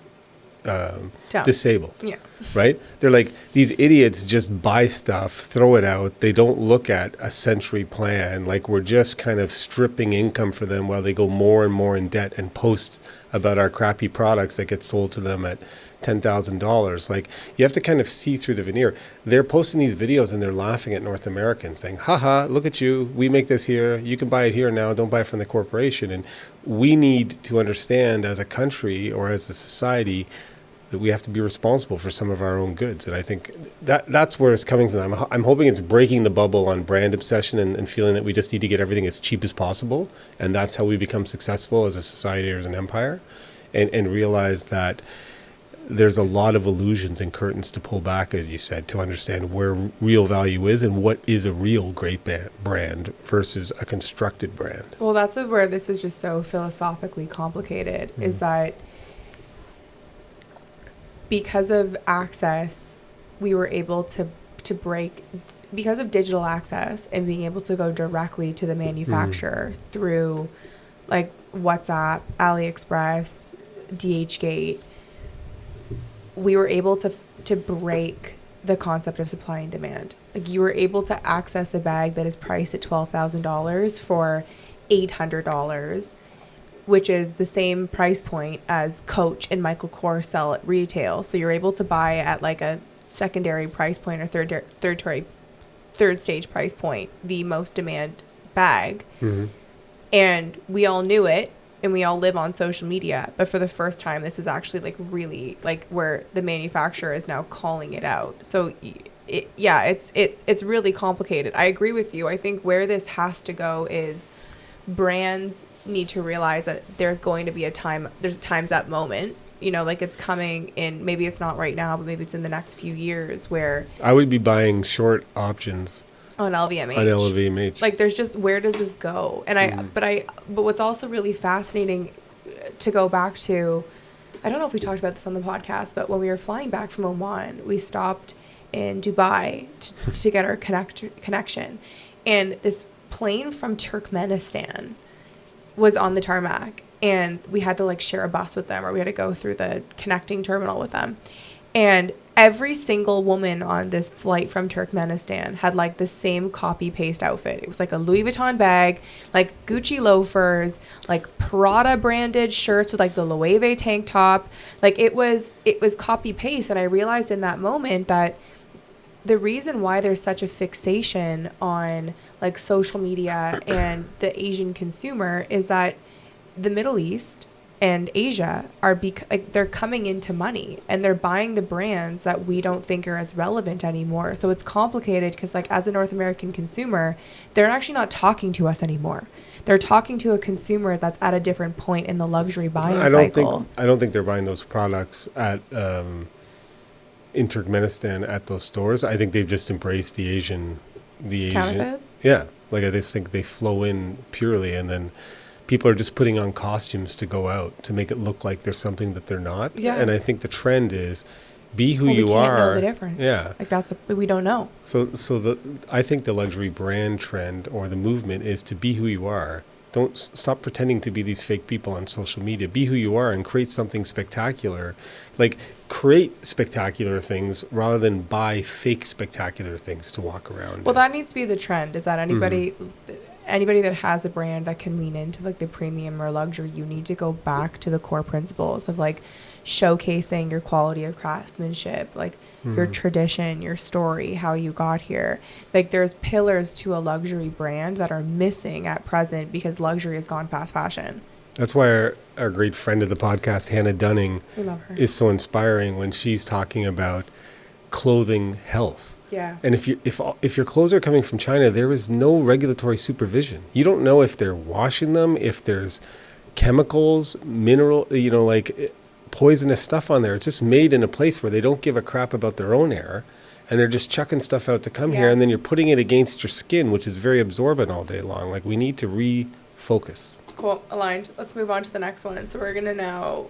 S1: Dumb.
S3: disabled.
S1: Yeah.
S3: Right? They're like, these idiots just buy stuff, throw it out. They don't look at a century plan. Like, we're just kind of stripping income for them while they go more and more in debt and post about our crappy products that get sold to them at $10,000. Like, you have to kind of see through the veneer. They're posting these videos and they're laughing at North Americans, saying, haha, look at you. We make this here. You can buy it here now. Don't buy it from the corporation. And we need to understand as a country or as a society that we have to be responsible for some of our own goods. And I think that's where it's coming from. I'm hoping it's breaking the bubble on brand obsession and feeling that we just need to get everything as cheap as possible. And that's how we become successful as a society or as an empire. And realize that there's a lot of illusions and curtains to pull back, as you said, to understand where real value is and what is a real great brand versus a constructed brand.
S1: Well, that's where this is just so philosophically complicated, is that because of access, we were able to break, because of digital access and being able to go directly to the manufacturer through like WhatsApp, AliExpress, DHgate, we were able to break the concept of supply and demand. Like, you were able to access a bag that is priced at $12,000 for $800, which is the same price point as Coach and Michael Kors sell at retail. So you're able to buy at like a secondary price point or third stage price point, the most demand bag. And we all knew it, and we all live on social media. But for the first time, this is actually like really like where the manufacturer is now calling it out. So it's really complicated. I agree with you. I think where this has to go is brands need to realize that there's going to be a time's up moment, you know, like it's coming in, maybe it's not right now, but maybe it's in the next few years, where
S3: I would be buying short options
S1: on LVMH. Like, there's just, where does this go? And but what's also really fascinating to go back to, I don't know if we talked about this on the podcast, but when we were flying back from Oman, we stopped in Dubai to get our connection, and this plane from Turkmenistan was on the tarmac, and we had to like share a bus with them, or we had to go through the connecting terminal with them. And every single woman on this flight from Turkmenistan had like the same copy paste outfit. It was like a Louis Vuitton bag, like Gucci loafers, like Prada branded shirts with like the Loewe tank top. Like it was copy paste. And I realized in that moment that the reason why there's such a fixation on like social media and the Asian consumer is that the Middle East and Asia are they're coming into money, and they're buying the brands that we don't think are as relevant anymore. So it's complicated because like as a North American consumer, they're actually not talking to us anymore. They're talking to a consumer that's at a different point in the luxury buying cycle.
S3: I don't think they're buying those products at in Turkmenistan at those stores. I think they've just embraced the Asian
S1: counterfeits.
S3: Yeah, like I just think they flow in purely, and then people are just putting on costumes to go out to make it look like there's something that they're not.
S1: Yeah.
S3: And I think the trend is be who you
S1: we can't
S3: are.
S1: know the difference.
S3: Yeah.
S1: Like we don't know.
S3: I think the luxury brand trend or the movement is to be who you are. Don't stop pretending to be these fake people on social media. Be who you are and create something spectacular. Like, create spectacular things rather than buy fake spectacular things to walk around.
S1: Well, that needs to be the trend, is that anybody that has a brand that can lean into like the premium or luxury, you need to go back to the core principles of like showcasing your quality of craftsmanship, like your tradition, your story, how you got here. Like, there's pillars to a luxury brand that are missing at present because luxury has gone fast fashion.
S3: That's why our great friend of the podcast, Hannah Dunning,
S1: We love her.
S3: is so inspiring when she's talking about clothing health.
S1: Yeah.
S3: And if your clothes are coming from China, there is no regulatory supervision. You don't know if they're washing them, if there's chemicals, like poisonous stuff on there. It's just made in a place where they don't give a crap about their own air, and they're just chucking stuff out to come here, and then you're putting it against your skin, which is very absorbent all day long. Like, we need to refocus.
S1: Cool. Aligned. Let's move on to the next one. So we're going to now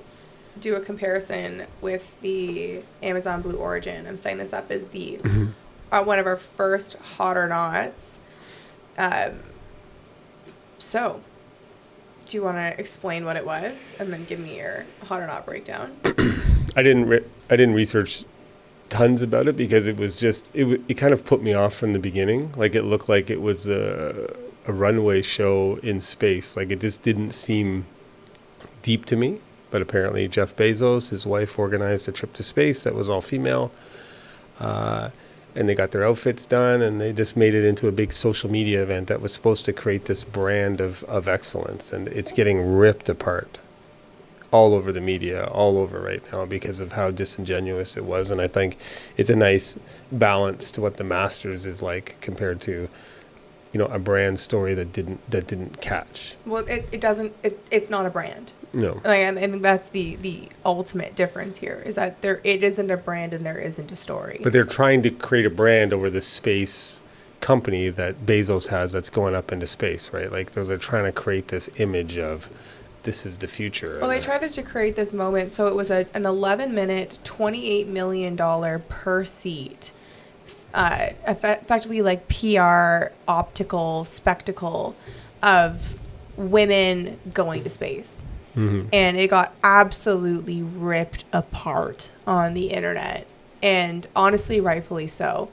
S1: do a comparison with the Amazon Blue Origin. I'm setting this up as the one of our first hot or nots. So, do you want to explain what it was and then give me your hot or not breakdown?
S3: I didn't research tons about it because it was just it kind of put me off from the beginning. Like it looked like it was a runway show in space. Like it just didn't seem deep to me. But apparently Jeff Bezos, his wife, organized a trip to space that was all female. And they got their outfits done, and they just made it into a big social media event that was supposed to create this brand of excellence. And it's getting ripped apart all over the media, all over right now because of how disingenuous it was. And I think it's a nice balance to what the Masters is like compared to, a brand story that didn't catch.
S1: Well, it's not a brand.
S3: No.
S1: Like, and that's the ultimate difference here is that it isn't a brand and there isn't a story.
S3: But they're trying to create a brand over the space company that Bezos has that's going up into space, right? Like they're trying to create this image of this is the future.
S1: Well, they tried to create this moment. So it was an 11-minute, $28 million per seat, effectively like PR optical spectacle of women going to space. Mm-hmm. And it got absolutely ripped apart on the internet. And honestly, rightfully so.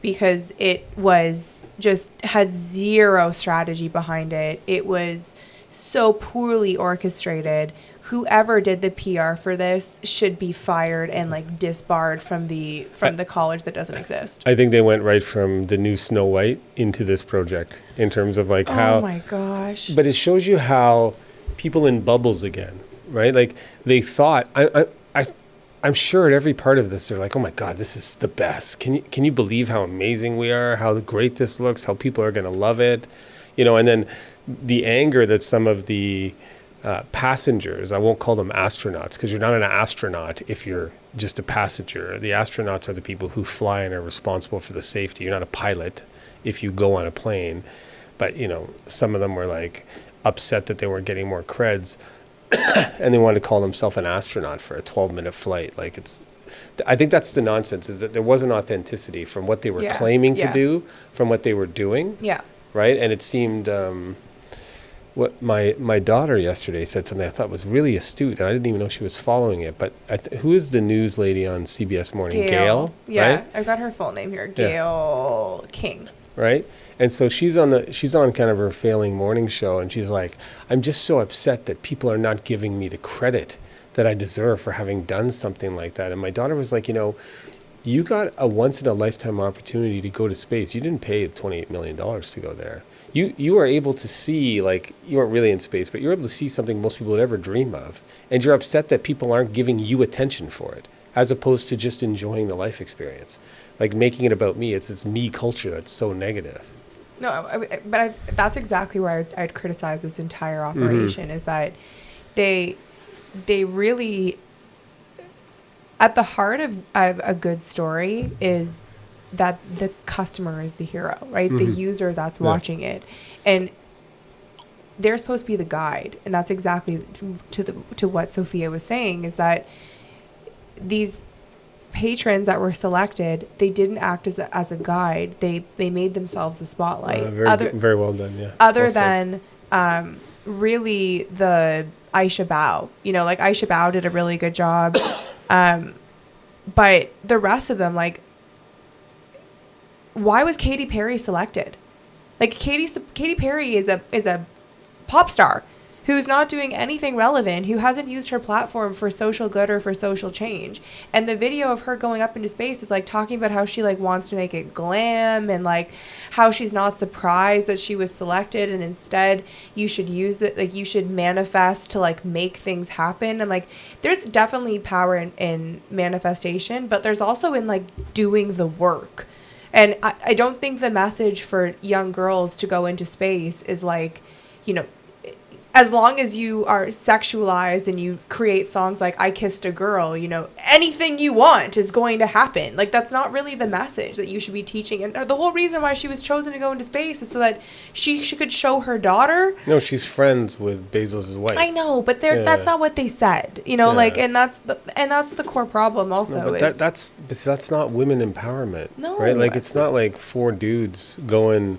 S1: Because it was just had zero strategy behind it. It was so poorly orchestrated. Whoever did the PR for this should be fired and like disbarred from the college that doesn't exist.
S3: I think they went right from the new Snow White into this project in terms of like how.
S1: Oh my gosh!
S3: But it shows you how people in bubbles again, right? Like they thought. I'm sure at every part of this, they're like, "Oh my God, this is the best! Can you believe how amazing we are? How great this looks! How people are going to love it!" And then the anger that some of the passengers, I won't call them astronauts because you're not an astronaut if you're just a passenger. The astronauts are the people who fly and are responsible for the safety. You're not a pilot if you go on a plane. But, some of them were like upset that they weren't getting more creds and they wanted to call themselves an astronaut for a 12-minute flight. Like I think that's the nonsense, is that there was an authenticity from what they were claiming to do from what they were doing.
S1: Yeah.
S3: Right. And it seemed what my daughter yesterday said something I thought was really astute, and I didn't even know she was following it. But who is the news lady on CBS Morning? Gail.
S1: Yeah,
S3: right?
S1: I've got her full name here. Gail King.
S3: Right. And so she's on kind of her failing morning show, and she's like, I'm just so upset that people are not giving me the credit that I deserve for having done something like that. And my daughter was like, you got a once-in-a-lifetime opportunity to go to space. You didn't pay $28 million to go there. You are able to see, like, you weren't really in space, but you're able to see something most people would ever dream of. And you're upset that people aren't giving you attention for it, as opposed to just enjoying the life experience. Like, making it about me. It's this me culture that's so negative.
S1: No, but that's exactly where I'd criticize this entire operation, is that they really... At the heart of a good story is that the customer is the hero, right? Mm-hmm. The user that's watching it. And they're supposed to be the guide. And that's exactly to what Sophia was saying, is that these patrons that were selected, they didn't act as a guide. They made themselves the spotlight.
S3: Very well done, yeah.
S1: Other than really the Aisha Bao. Like Aisha Bao did a really good job. But the rest of them, like, why was Katy Perry selected? Like, Katy Perry is a pop star who's not doing anything relevant, who hasn't used her platform for social good or for social change. And the video of her going up into space is like talking about how she like wants to make it glam, and like how she's not surprised that she was selected, and instead you should use it, like you should manifest to like make things happen. I'm like, there's definitely power in manifestation, but there's also in like doing the work. And I don't think the message for young girls to go into space is like, as long as you are sexualized and you create songs like I Kissed a Girl, anything you want is going to happen. Like, that's not really the message that you should be teaching. And the whole reason why she was chosen to go into space is so that she could show her daughter.
S3: No, she's friends with Bezos' wife.
S1: I know, but that's not what they said. Like, and that's the core problem also.
S3: No, but that's not women empowerment.
S1: No.
S3: Right? Like, it's not like four dudes going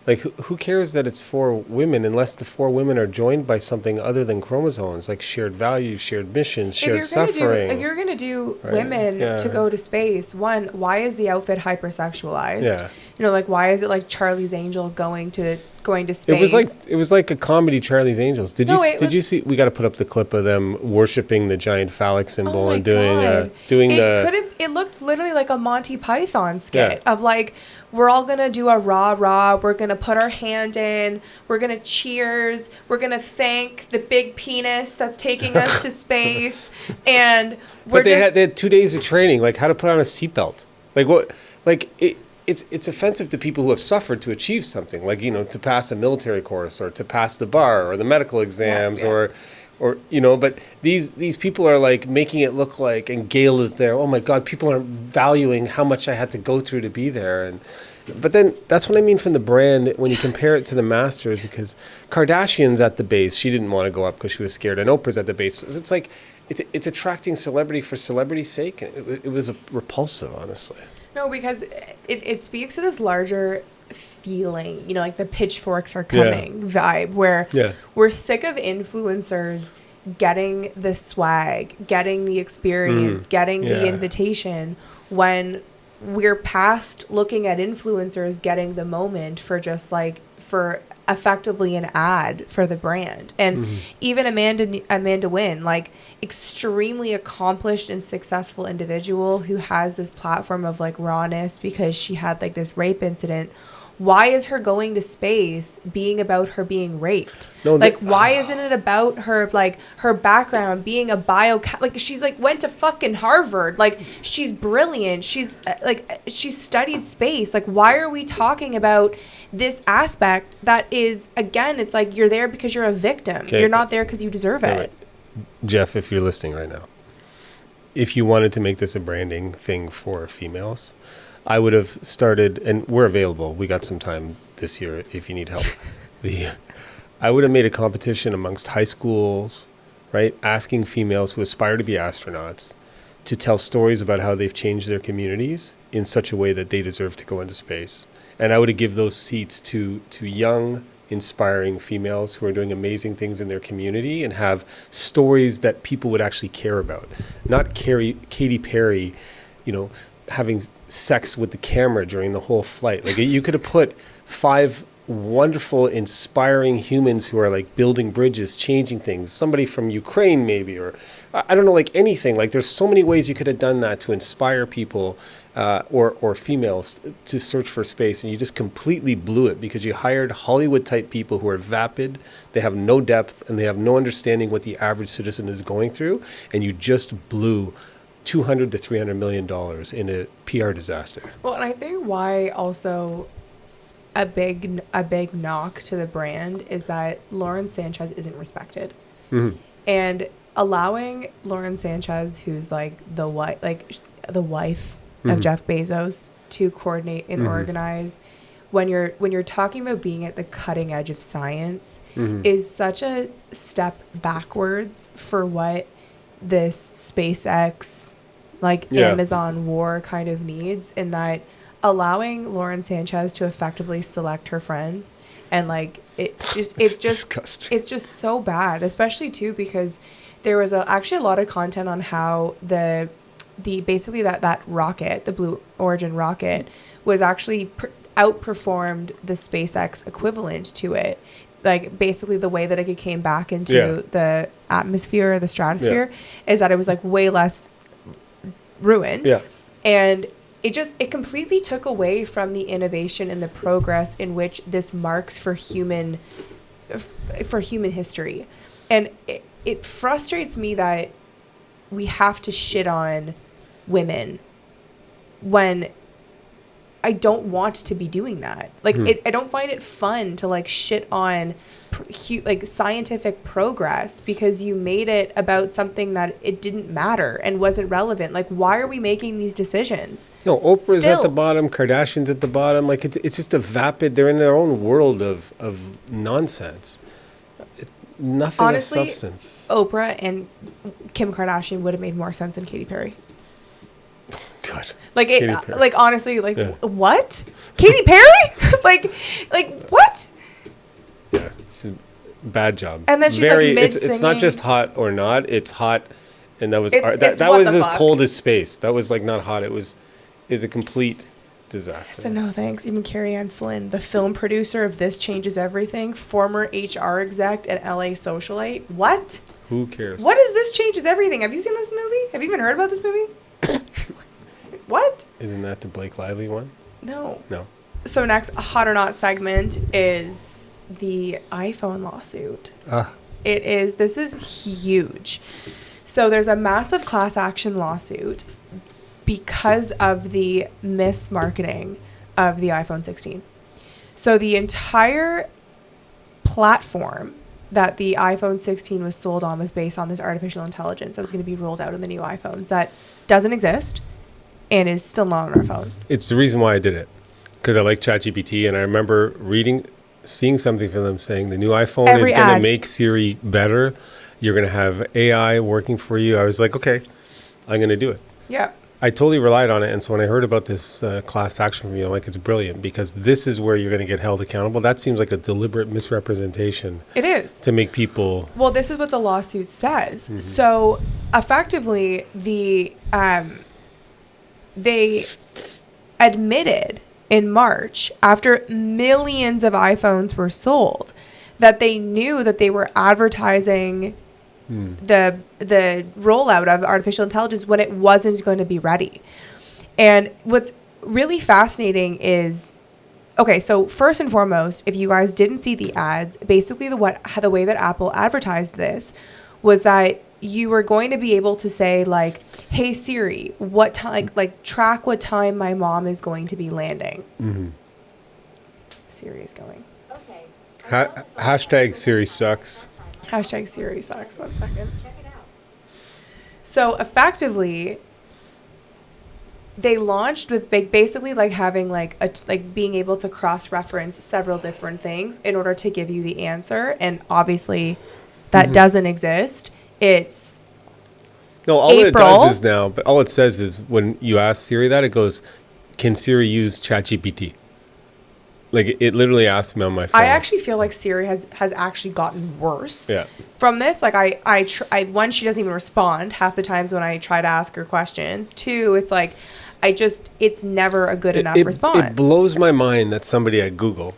S3: Like, who cares that it's 4 women unless the 4 women are joined by something other than chromosomes, like shared values, shared missions, shared suffering.
S1: If you're gonna do
S3: Right.
S1: women
S3: Yeah.
S1: to go to space, one, why is the outfit hypersexualized?
S3: Yeah.
S1: You know, like why is it like Charlie's Angel going to space?
S3: It was like a comedy Charlie's Angels. Did you see? We got to put up the clip of them worshiping the giant phallic symbol
S1: Oh my
S3: and
S1: God.
S3: doing
S1: It looked literally like a Monty Python skit of like, we're all gonna do a rah, we're gonna put our hand in, we're gonna cheers, we're gonna thank the big penis that's taking us to space, and
S3: But they had 2 days of training, like how to put on a seatbelt. Like what? Like it's offensive to people who have suffered to achieve something, like, you know, to pass a military course or to pass the bar or the medical exams or you know. But these people are like making it look like, and Gail is there. Oh my God, people aren't valuing how much I had to go through to be there. But then that's what I mean from the brand when you compare it to the masters, because Kardashian's at the base. She didn't want to go up because she was scared, and Oprah's at the base. It's like it's attracting celebrity for celebrity's sake. It was repulsive, honestly.
S1: No, because it speaks to this larger feeling, you know, like the pitchforks are coming vibe, where we're sick of influencers getting the swag, getting the experience, getting the invitation, when we're past looking at influencers getting the moment for just like, for effectively an ad for the brand. And even Amanda Nguyen, like extremely accomplished and successful individual who has this platform of like rawness because she had like this rape incident. Why is her going to space being about her being raped?
S3: No,
S1: like, why isn't it about her, like, her background, being a like, she's, like, went to fucking Harvard. Like, she's brilliant. She's, she's studied space. Like, why are we talking about this aspect that is, again, it's like you're there because you're a victim.
S3: Okay.
S1: You're not there because you deserve it.
S3: Right. Jeff, if you're listening right now, if you wanted to make this a branding thing for females, I would have started, and we're available. We got some time this year if you need help. I would have made a competition amongst high schools, right? Asking females who aspire to be astronauts to tell stories about how they've changed their communities in such a way that they deserve to go into space. And I would have given those seats to young, inspiring females who are doing amazing things in their community and have stories that people would actually care about. Not Katy Perry, you know, having sex with the camera during the whole flight. Like, you could have put 5 wonderful, inspiring humans who are like building bridges, changing things. Somebody from Ukraine, maybe, or I don't know, like anything. Like, there's so many ways you could have done that to inspire people or females to search for space, and you just completely blew it because you hired Hollywood-type people who are vapid, they have no depth, and they have no understanding what the average citizen is going through, and you just blew $200 to $300 million in a PR disaster.
S1: Well, and I think why also a big knock to the brand is that Lauren Sanchez isn't respected. And allowing Lauren Sanchez, who's like the wife of Jeff Bezos, to coordinate and organize when you're talking about being at the cutting edge of science is such a step backwards for what this SpaceX, like Amazon war kind of needs, in that allowing Lauren Sanchez to effectively select her friends, and like it's just so bad, especially too because there was actually a lot of content on how the basically that rocket, the Blue Origin rocket, was actually outperformed the SpaceX equivalent to it. Like, basically the way that it came back into the atmosphere or the stratosphere is that it was like way less ruined. And it completely took away from the innovation and the progress in which this marks for human history. And it frustrates me that we have to shit on women when I don't want to be doing that. Like, I don't find it fun to like shit on like scientific progress because you made it about something that it didn't matter and wasn't relevant. Like, why are we making these decisions?
S3: No, Oprah's at the bottom, Kardashian's at the bottom. Like, it's just a vapid. They're in their own world of nonsense. Nothing
S1: Honestly,
S3: of substance.
S1: Oprah and Kim Kardashian would have made more sense than Katy Perry.
S3: God.
S1: Like, honestly, like, what? Katy Perry? like what?
S3: Yeah, bad job.
S1: And then she's like
S3: it's not
S1: mid-singing.
S3: just hot or not. It's hot, and that was
S1: It's
S3: that
S1: what
S3: was
S1: the
S3: as
S1: fuck.
S3: cold as space. That was like not hot. Is a complete disaster.
S1: So no thanks. Even Carrie Ann Flynn, the film producer of This Changes Everything, former HR exec at LA Socialite. What?
S3: Who cares?
S1: What is This Changes Everything? Have you seen this movie? Have you even heard about this movie? What?
S3: Isn't that the Blake Lively one?
S1: No.
S3: No.
S1: So next, a hot or not segment is the iPhone lawsuit. This is huge. So there's a massive class action lawsuit because of the mismarketing of the iPhone 16. So the entire platform that the iPhone 16 was sold on was based on this artificial intelligence that was going to be rolled out in the new iPhones that doesn't exist and is still not on our phones.
S3: It's the reason why I did it, because I like ChatGPT, and I remember seeing something from them saying the new iPhone
S1: Every
S3: is going to
S1: ad.
S3: make Siri better. You're going to have AI working for you. I was like, okay, I'm going to do it.
S1: Yeah.
S3: I totally relied on it. And so when I heard about this class action from you, I'm like, it's brilliant, because this is where you're going to get held accountable. That seems like a deliberate misrepresentation
S1: It is.
S3: to make people.
S1: Well, this is what the lawsuit says. So effectively, they admitted in March, after millions of iPhones were sold, that they knew that they were advertising the rollout of artificial intelligence when it wasn't going to be ready. And what's really fascinating is, okay, so first and foremost, if you guys didn't see the ads, basically the way that Apple advertised this was that you were going to be able to say, like, hey Siri, what time, like track what time my mom is going to be landing. Siri is going.
S4: Okay.
S3: Hashtag Siri sucks.
S1: Hashtag Siri sucks. 1 second. Check it out. So effectively, they launched with basically like having like being able to cross-reference several different things in order to give you the answer, and obviously that doesn't exist. It's
S3: No, all
S1: April.
S3: it does is now, but all it says is when you ask Siri that, it goes, can Siri use ChatGPT? Like, it literally asks me on my phone.
S1: I actually feel like Siri has actually gotten worse
S3: Yeah.
S1: from this. Like one, she doesn't even respond half the times when I try to ask her questions. Two, it's like it's never a good enough response.
S3: It blows my mind that somebody at Google,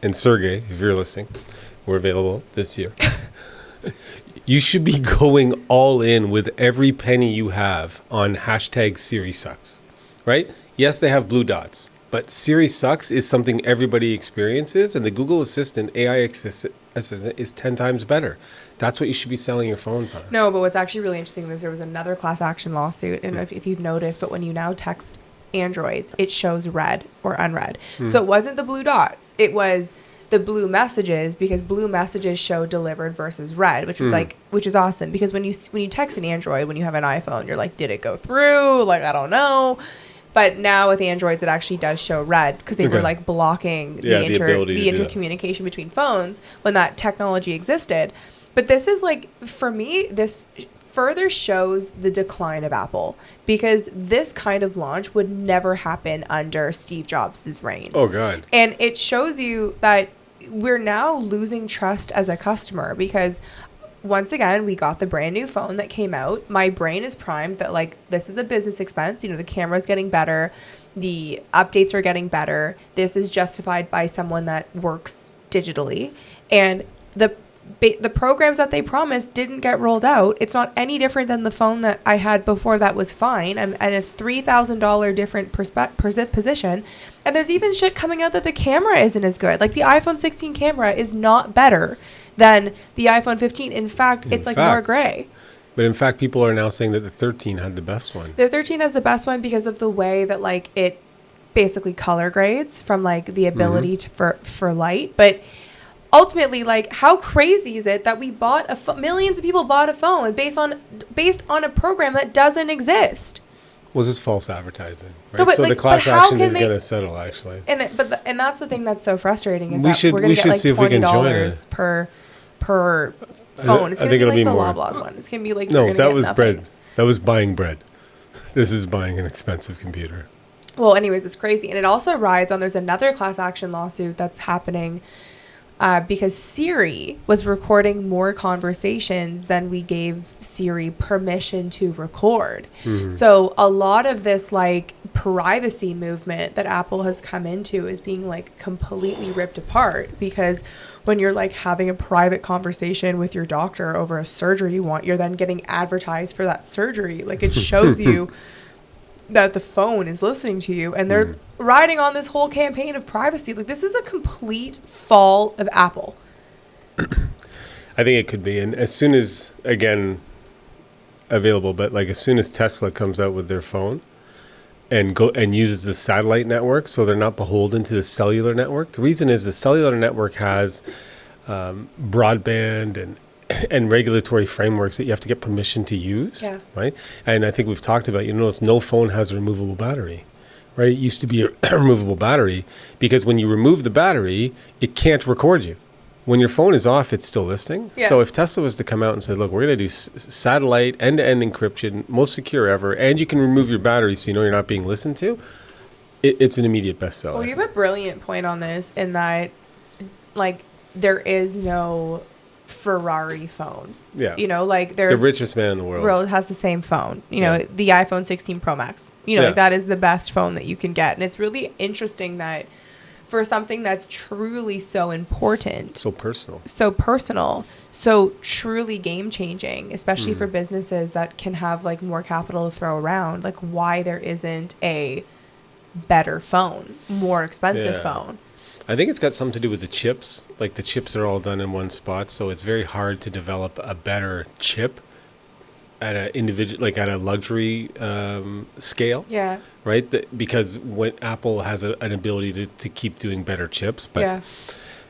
S3: and Sergey, if you're listening, we're available this year. You should be going all in with every penny you have on hashtag Siri sucks, right? Yes, they have blue dots, but Siri sucks is something everybody experiences, and the Google Assistant, AI Assistant, is 10 times better. That's what you should be selling your phones on.
S1: No, but what's actually really interesting is there was another class action lawsuit, and if you've noticed, but when you now text Androids, it shows red or unread. So it wasn't the blue dots. It was the blue messages, because blue messages show delivered versus read, which was which is awesome, because when you text an Android, when you have an iPhone, you're like, did it go through? Like, I don't know. But now with Androids, it actually does show red, because they were like blocking the intercommunication between phones when that technology existed. But this is like, for me, this further shows the decline of Apple, because this kind of launch would never happen under Steve Jobs' reign.
S3: Oh, God.
S1: And it shows you that we're now losing trust as a customer, because once again, we got the brand new phone that came out. My brain is primed that, like, this is a business expense. You know, the camera's getting better. The updates are getting better. This is justified by someone that works digitally. And the programs that they promised didn't get rolled out. It's not any different than the phone that I had before that was fine. I'm at a $3,000 different position. And there's even shit coming out that the camera isn't as good. Like, the iPhone 16 camera is not better than the iPhone 15. In fact, it's more gray.
S3: But in fact, people are now saying that the 13 had the best one.
S1: The 13 has the best one because of the way that, like, it basically color grades from, like, the ability for light. But ultimately, like, how crazy is it that we bought millions of people bought a phone based on a program that doesn't exist?
S3: Was this false advertising, right?
S1: No, but,
S3: so
S1: like,
S3: the class
S1: but how
S3: action
S1: can
S3: is
S1: they-
S3: going to settle, actually.
S1: And that's the thing that's so frustrating is
S3: We
S1: that
S3: should-
S1: we're going
S3: we
S1: to get
S3: should
S1: like
S3: see if we can join
S1: $20 per phone. It's
S3: I
S1: going to
S3: think
S1: be
S3: it'll
S1: like
S3: be
S1: the
S3: more.
S1: Loblaws one. It's going to be like
S3: No,
S1: you're gonna
S3: that
S1: get
S3: was
S1: nothing.
S3: bread. That was buying bread. This is buying an expensive computer.
S1: Well, anyways, it's crazy. And it also rides on, there's another class action lawsuit that's happening because Siri was recording more conversations than we gave Siri permission to record. So a lot of this like privacy movement that Apple has come into is being like completely ripped apart, because when you're like having a private conversation with your doctor over a surgery you want, you're then getting advertised for that surgery. Like it shows you that the phone is listening to you, and they're riding on this whole campaign of privacy. Like this is a complete fall of Apple.
S3: I think it could be. And as soon as, again, available, but like as soon as Tesla comes out with their phone and uses the satellite network, so they're not beholden to the cellular network. The reason is the cellular network has broadband and regulatory frameworks that you have to get permission to use, right? And I think we've talked about, no phone has a removable battery, right? It used to be a removable battery because when you remove the battery, it can't record you. When your phone is off, it's still listening.
S1: Yeah.
S3: So if Tesla was to come out and say, look, we're going to do satellite, end-to-end encryption, most secure ever, and you can remove your battery so you know you're not being listened to, it's an immediate bestseller.
S1: Well, you have a brilliant point on this in that, like, there is no Ferrari phone.
S3: Yeah.
S1: Like there's
S3: the richest man in the world
S1: has the same phone. The iPhone 16 Pro Max. Like that is the best phone that you can get. And it's really interesting that for something that's truly so important,
S3: so personal,
S1: so truly game changing, especially for businesses that can have like more capital to throw around, like why there isn't a better phone, more expensive phone.
S3: I think it's got something to do with the chips. Like the chips are all done in one spot, so it's very hard to develop a better chip at a individual, like at a luxury scale. Yeah. Right. Because when Apple has an ability to keep doing better chips, but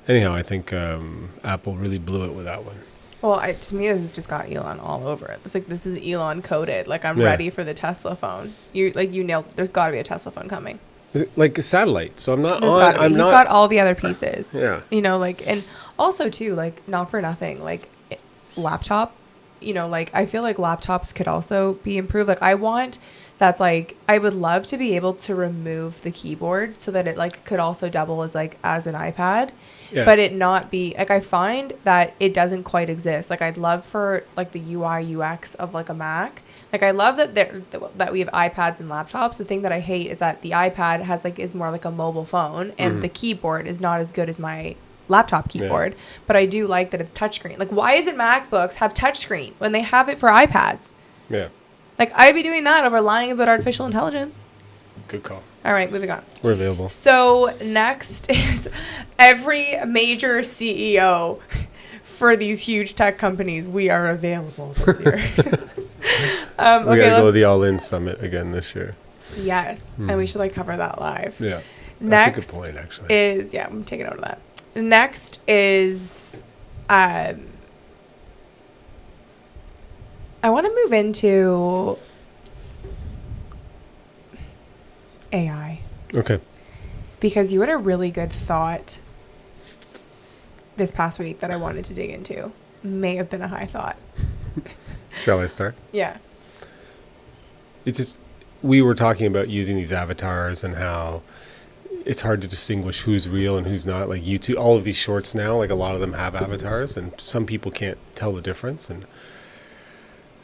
S3: anyhow, I think Apple really blew it with that one.
S1: Well, to me, this has just got Elon all over it. It's like, this is Elon coded. Like I'm ready for the Tesla phone. You nailed. There's got to be a Tesla phone coming.
S3: Is it like a satellite? So I'm not.
S1: He's got all the other pieces.
S3: And
S1: also too, like not for nothing, like laptop. Like I feel like laptops could also be improved. Like I would love to be able to remove the keyboard so that it like could also double as an iPad. Yeah. But it not be like, I find that it doesn't quite exist. Like I'd love for like the UI UX of like a Mac. Like I love that that we have iPads and laptops. The thing that I hate is that the iPad is more like a mobile phone, and the keyboard is not as good as my laptop keyboard. But I do like that it's touchscreen. Like why isn't MacBooks have touchscreen when they have it for iPads? Yeah. Like I'd be doing that over lying about artificial intelligence.
S3: Good call.
S1: All right, moving on.
S3: We're available.
S1: So next is every major CEO for these huge tech companies. We are available this year.
S3: We gotta go to the All-In Summit again this year.
S1: Yes, and we should cover that live.
S3: Yeah,
S1: that's
S3: a good point, actually.
S1: I'm taking note of that. Next is, I want to move into AI.
S3: Okay.
S1: Because you had a really good thought this past week that I wanted to dig into. May have been a high thought.
S3: Shall I start?
S1: Yeah.
S3: It's just, we were talking about using these avatars and how it's hard to distinguish who's real and who's not. Like YouTube, all of these shorts now, like a lot of them have avatars, and some people can't tell the difference. And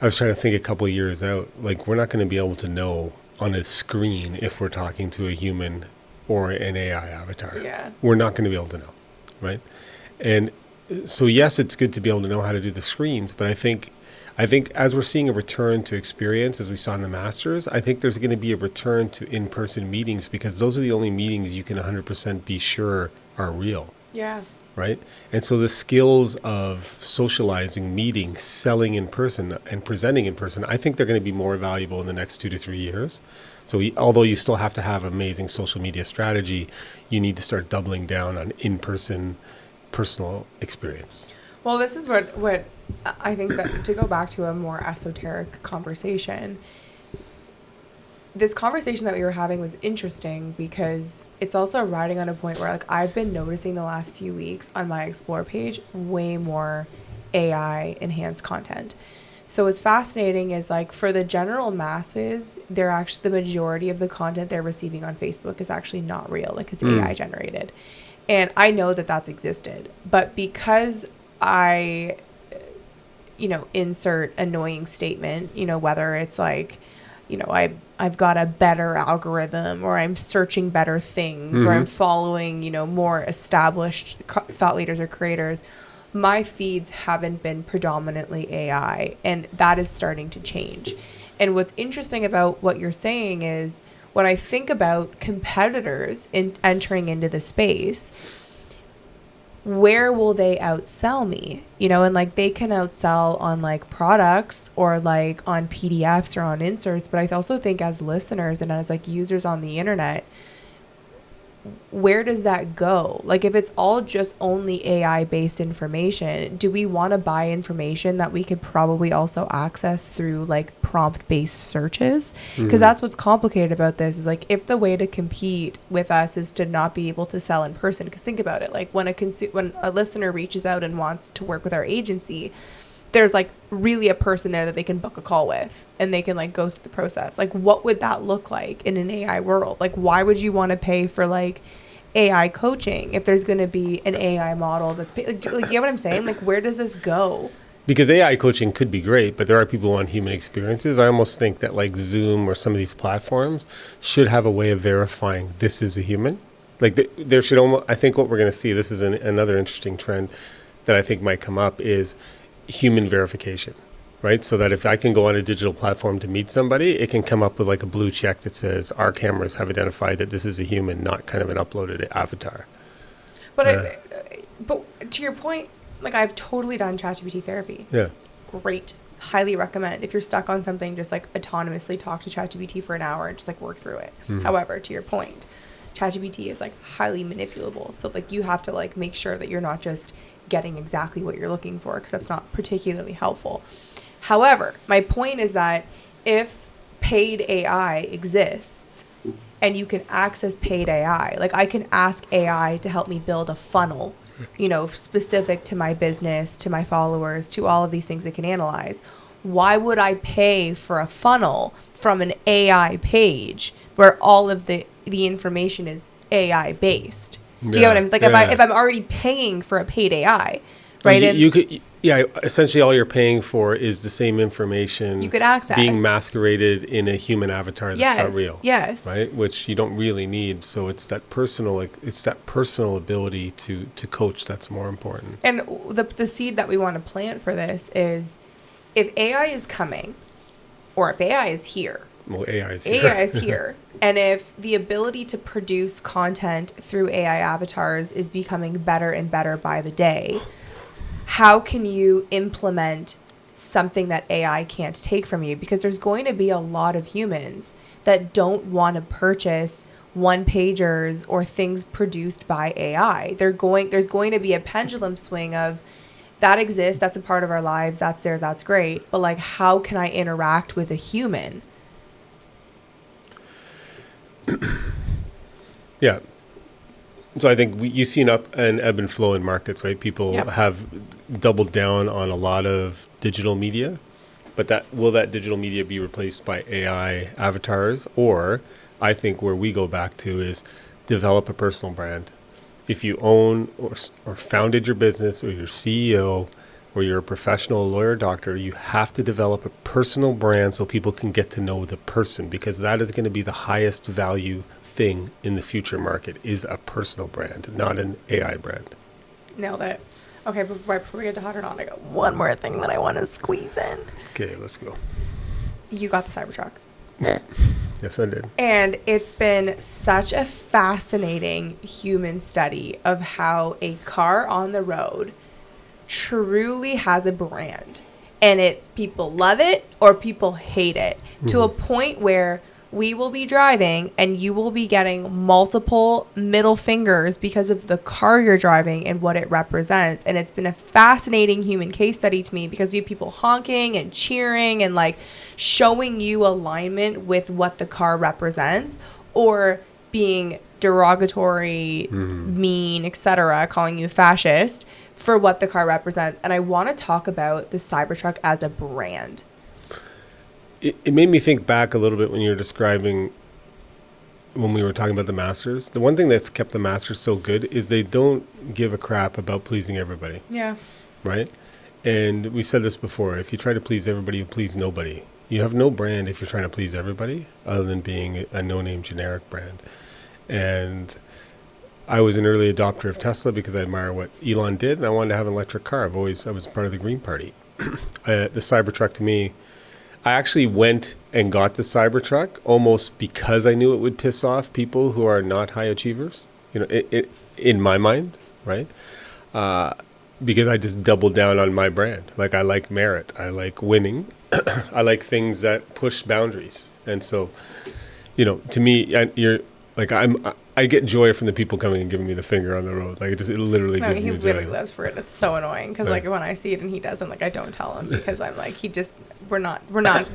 S3: I was trying to think a couple of years out, like we're not going to be able to know on a screen if we're talking to a human or an AI avatar.
S1: Yeah.
S3: We're not going to be able to know, right? And so yes, it's good to be able to know how to do the screens, but I think as we're seeing a return to experience, as we saw in the Masters, I think there's going to be a return to in-person meetings, because those are the only meetings you can 100% be sure are real. Yeah. Right? And so the skills of socializing, meeting, selling in person, and presenting in person, I think they're going to be more valuable in the next 2 to 3 years. So although you still have to have amazing social media strategy, you need to start doubling down on in-person personal experience.
S1: Well, this is what I think, that to go back to a more esoteric conversation, this conversation that we were having was interesting because it's also riding on a point where I've been noticing the last few weeks on my Explore page way more AI enhanced content. So what's fascinating is like for the general masses, they're actually the majority of the content they're receiving on Facebook is actually not real. Like it's AI generated. And I know that that's existed. But because I, insert annoying statement, whether it's like, I've got a better algorithm or I'm searching better things or I'm following, more established thought leaders or creators, my feeds haven't been predominantly AI, and that is starting to change. And what's interesting about what you're saying is when I think about competitors entering into the space, where will they outsell me? And like they can outsell on like products or like on PDFs or on inserts. But I also think as listeners and as like users on the internet, where does that go? Like if it's all just only AI based information, do we want to buy information that we could probably also access through like prompt based searches? Because that's what's complicated about this is like if the way to compete with us is to not be able to sell in person, because think about it, like when a listener reaches out and wants to work with our agency, there's like really a person there that they can book a call with and they can like go through the process. Like what would that look like in an AI world? Like why would you want to pay for like AI coaching if there's going to be an AI model that's like, you get what I'm saying? Like where does this go?
S3: Because AI coaching could be great, but there are people who want human experiences. I almost think that like Zoom or some of these platforms should have a way of verifying this is a human. Like there should almost, I think what we're going to see, this is another interesting trend that I think might come up is human verification, right? So that if I can go on a digital platform to meet somebody, it can come up with like a blue check that says our cameras have identified that this is a human, not kind of an uploaded avatar.
S1: But but to your point, like I've totally done ChatGPT therapy.
S3: Yeah.
S1: Great. Highly recommend. If you're stuck on something, just like autonomously talk to ChatGPT for an hour and just like work through it. However, to your point, ChatGPT is like highly manipulable. So like you have to like make sure that you're not just getting exactly what you're looking for, because that's not particularly helpful. However, my point is that if paid AI exists and you can access paid AI, like I can ask AI to help me build a funnel, specific to my business, to my followers, to all of these things it can analyze. Why would I pay for a funnel from an AI page where all of the information is AI based? Do you know what I mean? Like if I'm already paying for a paid AI, right?
S3: You could, essentially all you're paying for is the same information
S1: You could access
S3: being masqueraded in a human avatar that's not real.
S1: Yes.
S3: Right? Which you don't really need. So it's that personal ability to coach that's more important.
S1: And the seed that we want to plant for this is if AI is coming, or if AI is here.
S3: Well, AI is here.
S1: AI is here. And if the ability to produce content through AI avatars is becoming better and better by the day, how can you implement something that AI can't take from you? Because there's going to be a lot of humans that don't want to purchase one-pagers or things produced by AI. There's going to be a pendulum swing of that exists, that's a part of our lives, that's there, that's great. But like, how can I interact with a human?
S3: Yeah. So I think you see an ebb and flow in markets, right? People have doubled down on a lot of digital media, but will that digital media be replaced by AI avatars? Or I think where we go back to is develop a personal brand. If you own or founded your business, or you're CEO, or you're a professional lawyer, doctor, you have to develop a personal brand so people can get to know the person, because that is going to be the highest value thing in the future market is a personal brand, not an AI brand.
S1: Nailed it. Okay, but right before we get to hot or not, I got one more thing that I want to squeeze in.
S3: Okay, let's go.
S1: You got the Cybertruck.
S3: Yes, I did.
S1: And it's been such a fascinating human study of how a car on the road truly has a brand. And it's people love it or people hate it, to a point where we will be driving and you will be getting multiple middle fingers because of the car you're driving and what it represents. And it's been a fascinating human case study to me, because we have people honking and cheering and like showing you alignment with what the car represents, or being derogatory, mean, etc., calling you fascist for what the car represents. And I want to talk about the Cybertruck as a brand.
S3: It made me think back a little bit when you were describing when we were talking about the Masters. The one thing that's kept the Masters so good is they don't give a crap about pleasing everybody.
S1: Yeah.
S3: Right? And we said this before. If you try to please everybody, you please nobody. You have no brand if you're trying to please everybody other than being a no-name generic brand. And I was an early adopter of Tesla because I admire what Elon did, and I wanted to have an electric car. I was part of the Green Party. The Cybertruck, to me, I actually went and got the Cybertruck almost because I knew it would piss off people who are not high achievers. You know, it in my mind, right? Because I just doubled down on my brand. Like, I like merit. I like winning. I like things that push boundaries. And so, you know, to me, I get joy from the people coming and giving me the finger on the road. Like, it literally gives me joy.
S1: He really lives for it. It's so annoying because like when I see it and he doesn't, like I don't tell him because I'm like, we're not,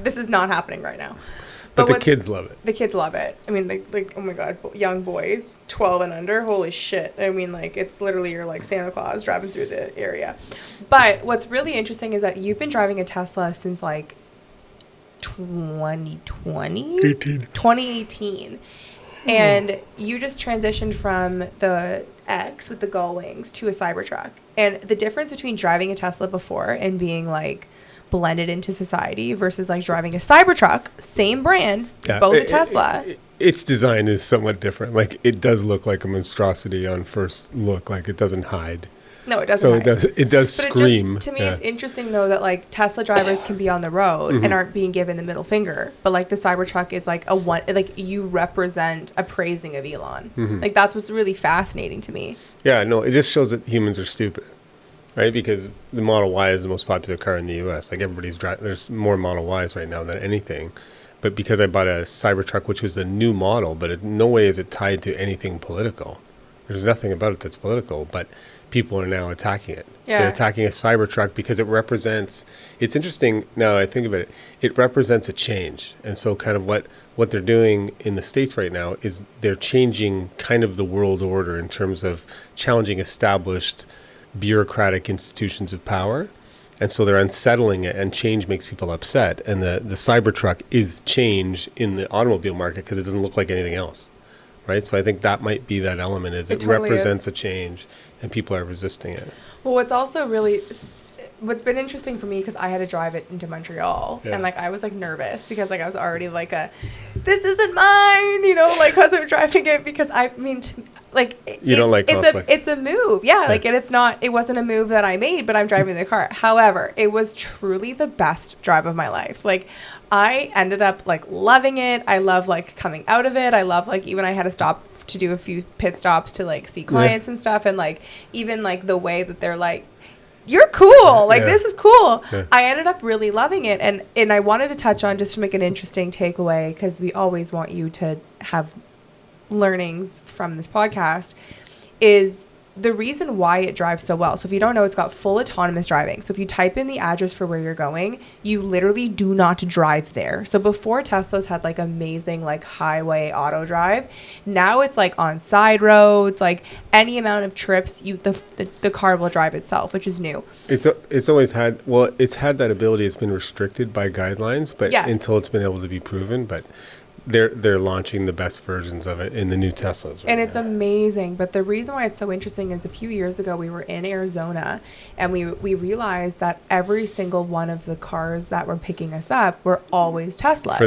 S1: this is not happening right now.
S3: But the kids love it.
S1: The kids love it. I mean, like oh my God, young boys, 12 and under, holy shit. I mean, like, it's literally you're like Santa Claus driving through the area. But what's really interesting is that you've been driving a Tesla since like 2018. And you just transitioned from the X with the gull wings to a Cybertruck. And the difference between driving a Tesla before and being like blended into society versus like driving a Cybertruck, same brand, both a Tesla.
S3: Its design is somewhat different. Like, it does look like a monstrosity on first look. Like, it doesn't hide.
S1: No, it doesn't.
S3: So it does scream.
S1: To me, it's interesting though that like Tesla drivers can be on the road and aren't being given the middle finger, but like the Cybertruck is like like you represent a praising of Elon. Like, that's what's really fascinating to me.
S3: Yeah, no, it just shows that humans are stupid, right? Because the Model Y is the most popular car in the U.S. Like, everybody's driving. There's more Model Ys right now than anything. But because I bought a Cybertruck, which was a new model, but in no way is it tied to anything political. There's nothing about it that's political, but people are now attacking it.
S1: Yeah.
S3: They're attacking a Cybertruck because it represents, it's interesting now I think about it, it represents a change. And so kind of what they're doing in the States right now is they're changing kind of the world order in terms of challenging established bureaucratic institutions of power. And so they're unsettling it, and change makes people upset. And the Cybertruck is change in the automobile market because it doesn't look like anything else. Right? So I think that might be that element, is it totally represents a change and people are resisting it.
S1: Well, what's been interesting for me, because I had to drive it into Montreal, and like I was like nervous because like I was already like this isn't mine, you know, like because I'm driving it, because I mean
S3: you don't like conflict.
S1: It's a move, like, and it wasn't a move that I made, but I'm driving the car. However, it was truly the best drive of my life. Like, I ended up like loving it. I love like coming out of it. I love like even I had to stop to do a few pit stops to like see clients and stuff, and like even like the way that they're like, you're cool, like this is cool. I ended up really loving it, and I wanted to touch on, just to make an interesting takeaway, because we always want you to have learnings from this podcast, is the reason why it drives so well. So if you don't know, it's got full autonomous driving. So if you type in the address for where you're going, you literally do not drive there. So before, Teslas had like amazing like highway auto drive. Now it's like on side roads, like any amount of trips, the car will drive itself, which is new.
S3: It's always had, well, it's had that ability. It's been restricted by guidelines, but until it's been able to be proven. But they're launching the best versions of it in the new Teslas.
S1: And it's amazing. But the reason why it's so interesting is a few years ago we were in Arizona, and we realized that every single one of the cars that were picking us up were always Teslas.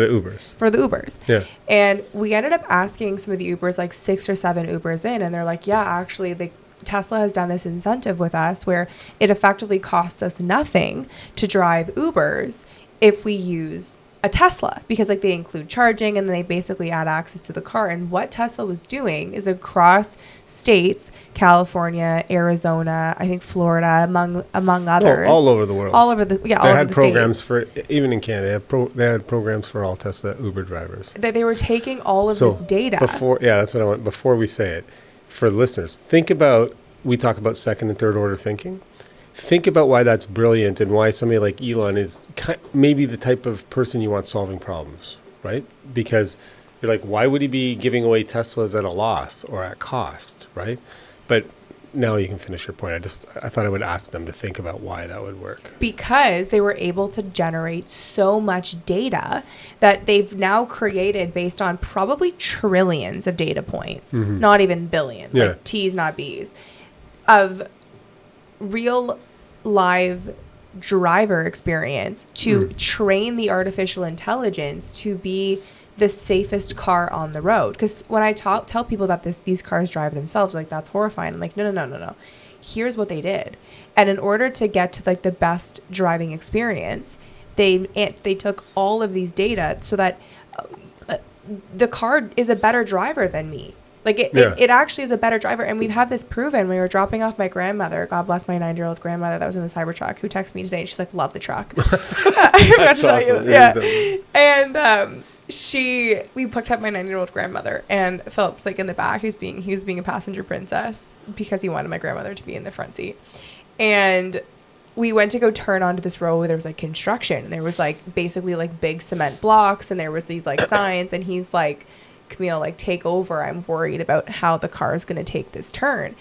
S3: For the Ubers. Yeah.
S1: And we ended up asking some of the Ubers, like 6 or 7 Ubers in, and they're like, yeah, actually Tesla has done this incentive with us where it effectively costs us nothing to drive Ubers if we use a Tesla, because like they include charging, and then they basically add access to the car. And what Tesla was doing is across states, California, Arizona, I think Florida, among others,
S3: all over the world,
S1: all over the
S3: they had programs for, even in Canada, they had programs for all Tesla Uber drivers.
S1: They were taking all of this data.
S3: That's what I want. Before we say it, for listeners, think about, we talk about second and third order thinking. Think about why that's brilliant, and why somebody like Elon is maybe the type of person you want solving problems, right? Because You're like, why would he be giving away Teslas at a loss or at cost, right? But now you can finish your point. I thought I would ask them to think about why that would work.
S1: Because they were able to generate so much data that they've now created based on probably trillions of data points, not even billions,
S3: Yeah.
S1: like T's, not B's, of real live driver experience to train the artificial intelligence to be the safest car on the road. Because when I tell people that these cars drive themselves, like, that's horrifying. I'm like, no. Here's what they did. And in order to get to like the best driving experience, they took all of these data so that the car is a better driver than me. Like it actually is a better driver. And we've had this proven. We were dropping off my grandmother, God bless my 9-year-old grandmother that was in the Cybertruck, who texted me today. And she's like, love the truck. I forgot to tell you. Yeah. And we picked up my 9-year-old grandmother, and Philip's like in the back. He was being a passenger princess because he wanted my grandmother to be in the front seat. And we went to go turn onto this road where there was like construction, and there was like basically like big cement blocks, and there was these like signs, and he's like, Camille, like, take over. I'm worried about how the car is going to take this turn.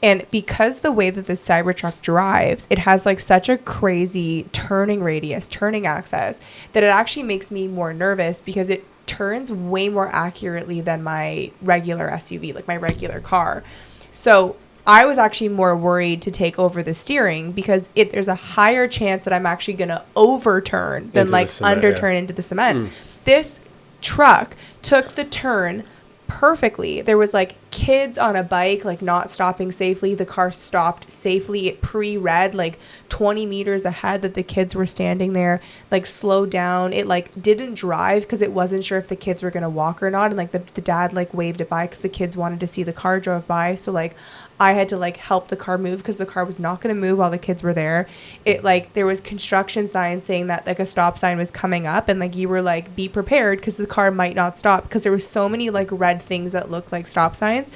S1: And because the way that the Cybertruck drives, it has like such a crazy turning radius, turning access, that it actually makes me more nervous because it turns way more accurately than my regular SUV, like my regular car. So I was actually more worried to take over the steering because there's a higher chance that I'm actually going to overturn than like underturn into the cement. This truck took the turn perfectly. There was like kids on a bike, like not stopping safely. The car stopped safely. It pre-read like 20 meters ahead that the kids were standing there, like slowed down. It like didn't drive because it wasn't sure if the kids were going to walk or not. And like the dad like waved it by because the kids wanted to see the car drove by. So like I had to like help the car move because the car was not going to move while the kids were there. It like there was construction signs saying that like a stop sign was coming up, and like you were like, be prepared because the car might not stop, because there was so many like red things that looked like stop signs.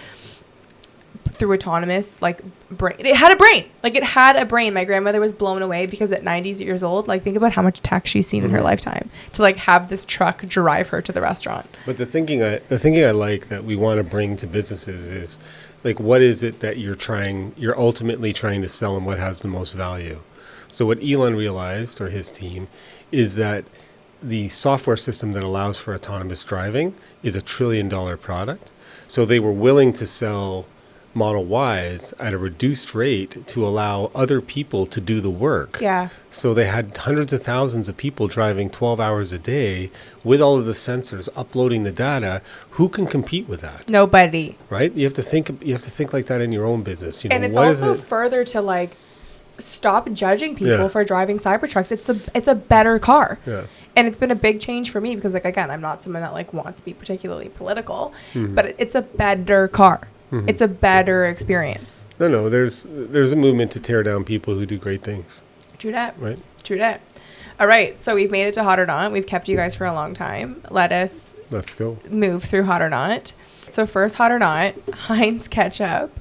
S1: Through autonomous like brain, it had a brain. My grandmother was blown away because at 90 years old, like, think about how much tech she's seen in her lifetime to like have this truck drive her to the restaurant.
S3: But the thinking I like that we want to bring to businesses is like, what is it that you're ultimately trying to sell, and what has the most value? So what Elon realized, or his team, is that the software system that allows for autonomous driving is $1 trillion product. So they were willing to sell Model Ys at a reduced rate to allow other people to do the work.
S1: Yeah.
S3: So they had hundreds of thousands of people driving 12 hours a day with all of the sensors uploading the data. Who can compete with that?
S1: Nobody.
S3: Right? You have to think like that in your own business. You know,
S1: and it's
S3: what
S1: also
S3: is it?
S1: further to like stop judging people for driving Cybertrucks. It's a better car.
S3: Yeah.
S1: And it's been a big change for me because, like, again, I'm not someone that like wants to be particularly political, but it's a better car. It's a better experience.
S3: No, there's a movement to tear down people who do great things.
S1: True that.
S3: Right.
S1: True that. All right, so we've made it to Hot or Not. We've kept you guys for a long time. Let's
S3: go.
S1: Move through Hot or Not. So first Hot or Not, Heinz Ketchup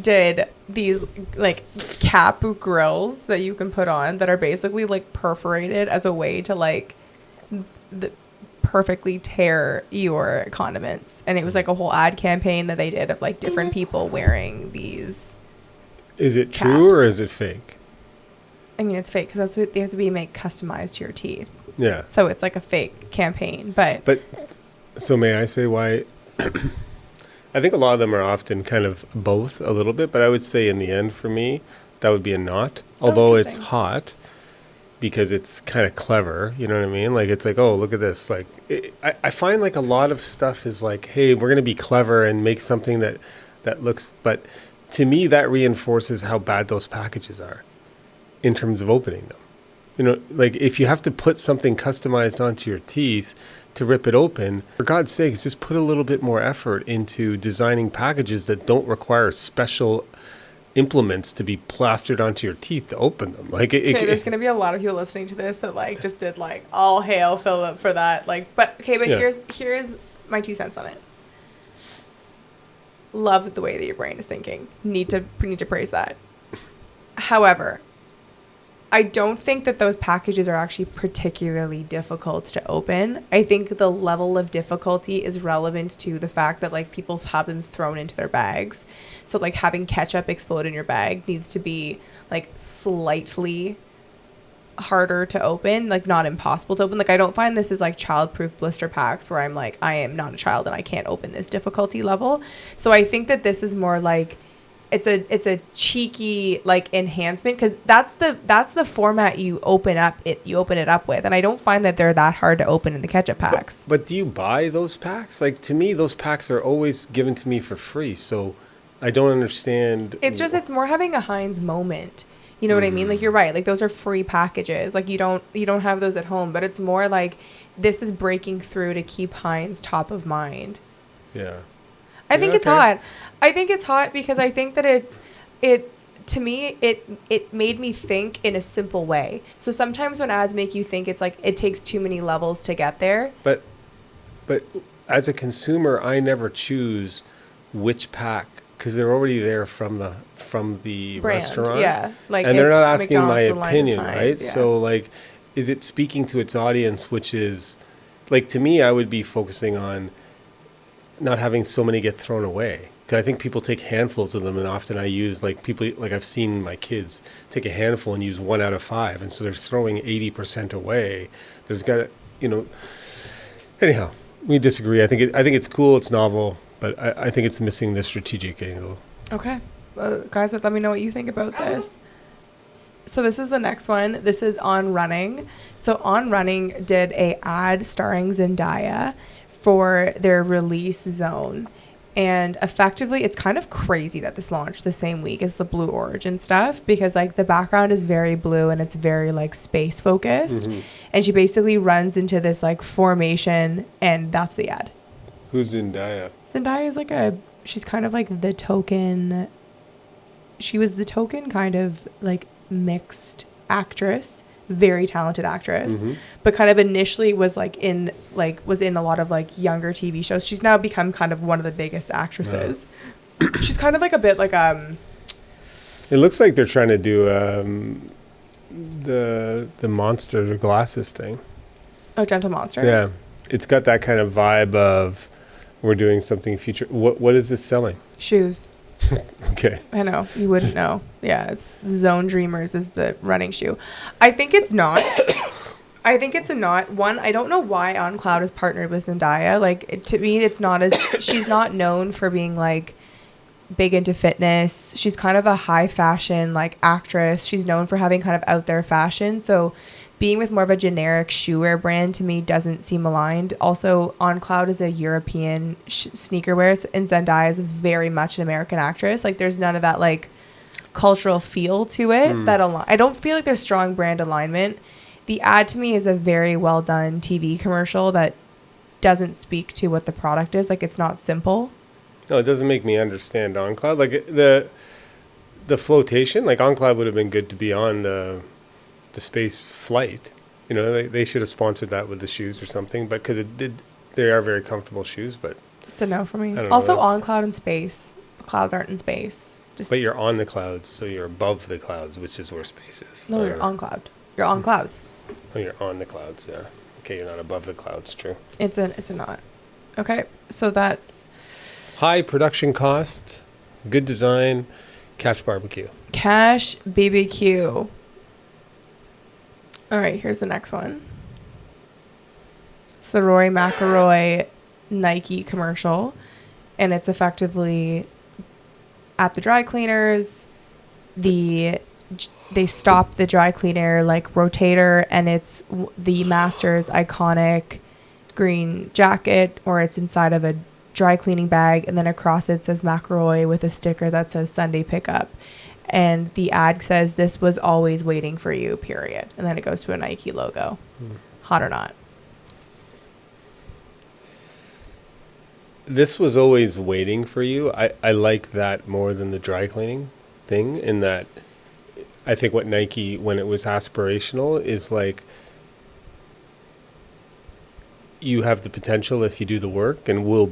S1: did these like cap grills that you can put on that are basically like perforated as a way to like perfectly tear your condiments. And it was like a whole ad campaign that they did of like different people wearing these.
S3: Is it
S1: caps.
S3: true or is it fake?
S1: I mean, it's fake because that's what they have to be customized to your teeth.
S3: Yeah.
S1: So it's like a fake campaign, but
S3: so may I say why? I think a lot of them are often kind of both a little bit, but I would say in the end for me, that would be a not. Although it's hot, because it's kind of clever, you know what I mean? Like, it's like, oh, look at this. Like, I find like a lot of stuff is like, hey, we're going to be clever and make something that looks, but to me, that reinforces how bad those packages are in terms of opening them. You know, like if you have to put something customized onto your teeth to rip it open, for God's sakes, just put a little bit more effort into designing packages that don't require special implements to be plastered onto your teeth to open them. Like,
S1: there's going to be a lot of people listening to this that like just did like all hail Philip for that. Like, but here's my 2 cents on it. Love the way that your brain is thinking. Need to praise that. However, I don't think that those packages are actually particularly difficult to open. I think the level of difficulty is relevant to the fact that like people have them thrown into their bags. So like having ketchup explode in your bag needs to be like slightly harder to open, like not impossible to open. Like I don't find this is like childproof blister packs where I'm like, I am not a child and I can't open this difficulty level. So I think that this is more like it's a cheeky like enhancement, because that's the format you open it up with, and I don't find that they're that hard to open in the ketchup packs.
S3: But do you buy those packs? Like, to me, those packs are always given to me for free, so I don't understand.
S1: It's more having a Heinz moment. You know what I mean? Like, you're right. Like, those are free packages. Like, you don't have those at home, but it's more like this is breaking through to keep Heinz top of mind.
S3: Yeah.
S1: I think it's hot. I think it's hot because I think that to me, it made me think in a simple way. So sometimes when ads make you think it's like it takes too many levels to get there.
S3: But as a consumer, I never choose which pack, because they're already there from the
S1: Brand,
S3: restaurant.
S1: yeah. Like,
S3: and they're not asking
S1: McDonald's
S3: my
S1: line
S3: opinion,
S1: of
S3: right?
S1: Heinz, yeah.
S3: So like, is it speaking to its audience, which is like, to me, I would be focusing on not having so many get thrown away. Because I think people take handfuls of them, and often I use I've seen my kids take a handful and use 1 out of 5, and so they're throwing 80% away. There's got to, anyhow, we disagree. I think it's cool, it's novel, but I think it's missing the strategic angle.
S1: Okay. Guys, let me know what you think about this. So this is the next one. This is On Running. So On Running did a ad starring Zendaya for their release zone. And effectively, it's kind of crazy that this launched the same week as the Blue Origin stuff, because like the background is very blue and it's very like space focused. Mm-hmm. And she basically runs into this like formation, and that's the ad.
S3: Who's Zendaya?
S1: Zendaya is she's kind of like the token. She was the token kind of like mixed actress, very talented actress, but kind of initially was in a lot of like younger TV shows. She's now become kind of one of the biggest actresses. Yeah. She's kind of like a bit like
S3: It looks like they're trying to do the monster, the glasses thing.
S1: Oh, Gentle Monster.
S3: Yeah, it's got that kind of vibe of we're doing something future. What is this selling?
S1: Shoes.
S3: Okay.
S1: I know. You wouldn't know. Yeah, it's Zone Dreamers is the running shoe. I think it's not. I think it's a not. One, I don't know why On Cloud is partnered with Zendaya. Like, to me, it's not as... She's not known for being, like, big into fitness. She's kind of a high fashion, like, actress. She's known for having kind of out there fashion. So being with more of a generic shoewear brand to me doesn't seem aligned. Also, On Cloud is a European sneaker wear, and Zendaya is very much an American actress. Like, there's none of that like cultural feel to it I don't feel like there's strong brand alignment. The ad to me is a very well done TV commercial that doesn't speak to what the product is. Like, it's not simple.
S3: No, it doesn't make me understand On Cloud. Like the flotation, like On Cloud would have been good to be on the space flight. They should have sponsored that with the shoes or something, but because they are very comfortable shoes. But
S1: it's a no for me.
S3: I
S1: Also, On Cloud in space. The clouds aren't in space.
S3: But you're on the clouds, so you're above the clouds, which is where space is.
S1: No, you're on cloud. You're on clouds.
S3: Oh, you're on the clouds. Yeah. Okay, you're not above the clouds. True.
S1: It's a not. Okay, so that's
S3: high production costs, good design, Cash Barbecue.
S1: Cash BBQ. All right, here's the next one. It's the Rory McIlroy Nike commercial, and it's effectively at the dry cleaners. They stop the dry cleaner like rotator, and it's the Masters iconic green jacket, or it's inside of a dry cleaning bag, and then across it says McIlroy with a sticker that says Sunday pickup. And the ad says, "This was always waiting for you, period." And then it goes to a Nike logo. Hot or not?
S3: This was always waiting for you. I like that more than the dry cleaning thing, in that I think what Nike, when it was aspirational, is like you have the potential if you do the work, and will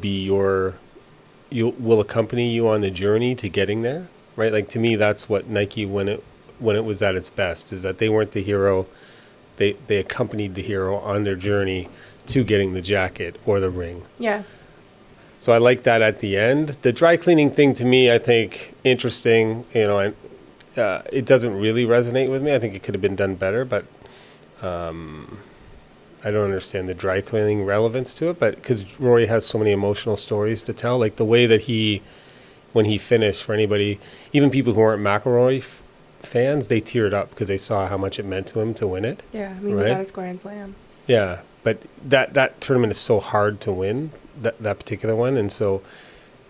S3: accompany you on the journey to getting there. Right, like to me, that's what Nike, when it when it was at its best, is that they weren't the hero. They accompanied the hero on their journey to getting the jacket or the ring.
S1: Yeah.
S3: So I like that at the end. The dry cleaning thing, to me, I think interesting. You know, it doesn't really resonate with me. I think it could have been done better, but I don't understand the dry cleaning relevance to it. But because Rory has so many emotional stories to tell, like the way that when he finished, for anybody, even people who aren't McElroy fans, they teared up because they saw how much it meant to him to win it.
S1: Yeah, I mean,
S3: right?
S1: he got a Grand Slam.
S3: Yeah, but that tournament is so hard to win, that particular one, and so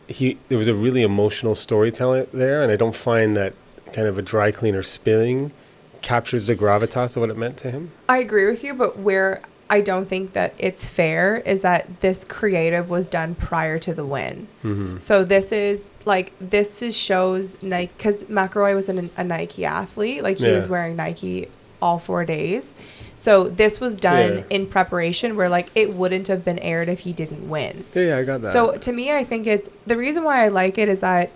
S3: there was a really emotional storytelling there, and I don't find that kind of a dry cleaner spinning captures the gravitas of what it meant to him.
S1: I agree with you, but where I don't think that it's fair is that this creative was done prior to the win.
S3: Mm-hmm.
S1: So this shows Nike, because McElroy was a Nike athlete, like he was wearing Nike all 4 days. So this was done in preparation where like it wouldn't have been aired if he didn't win.
S3: Yeah, I got that.
S1: So to me, I think it's the reason why I like it is that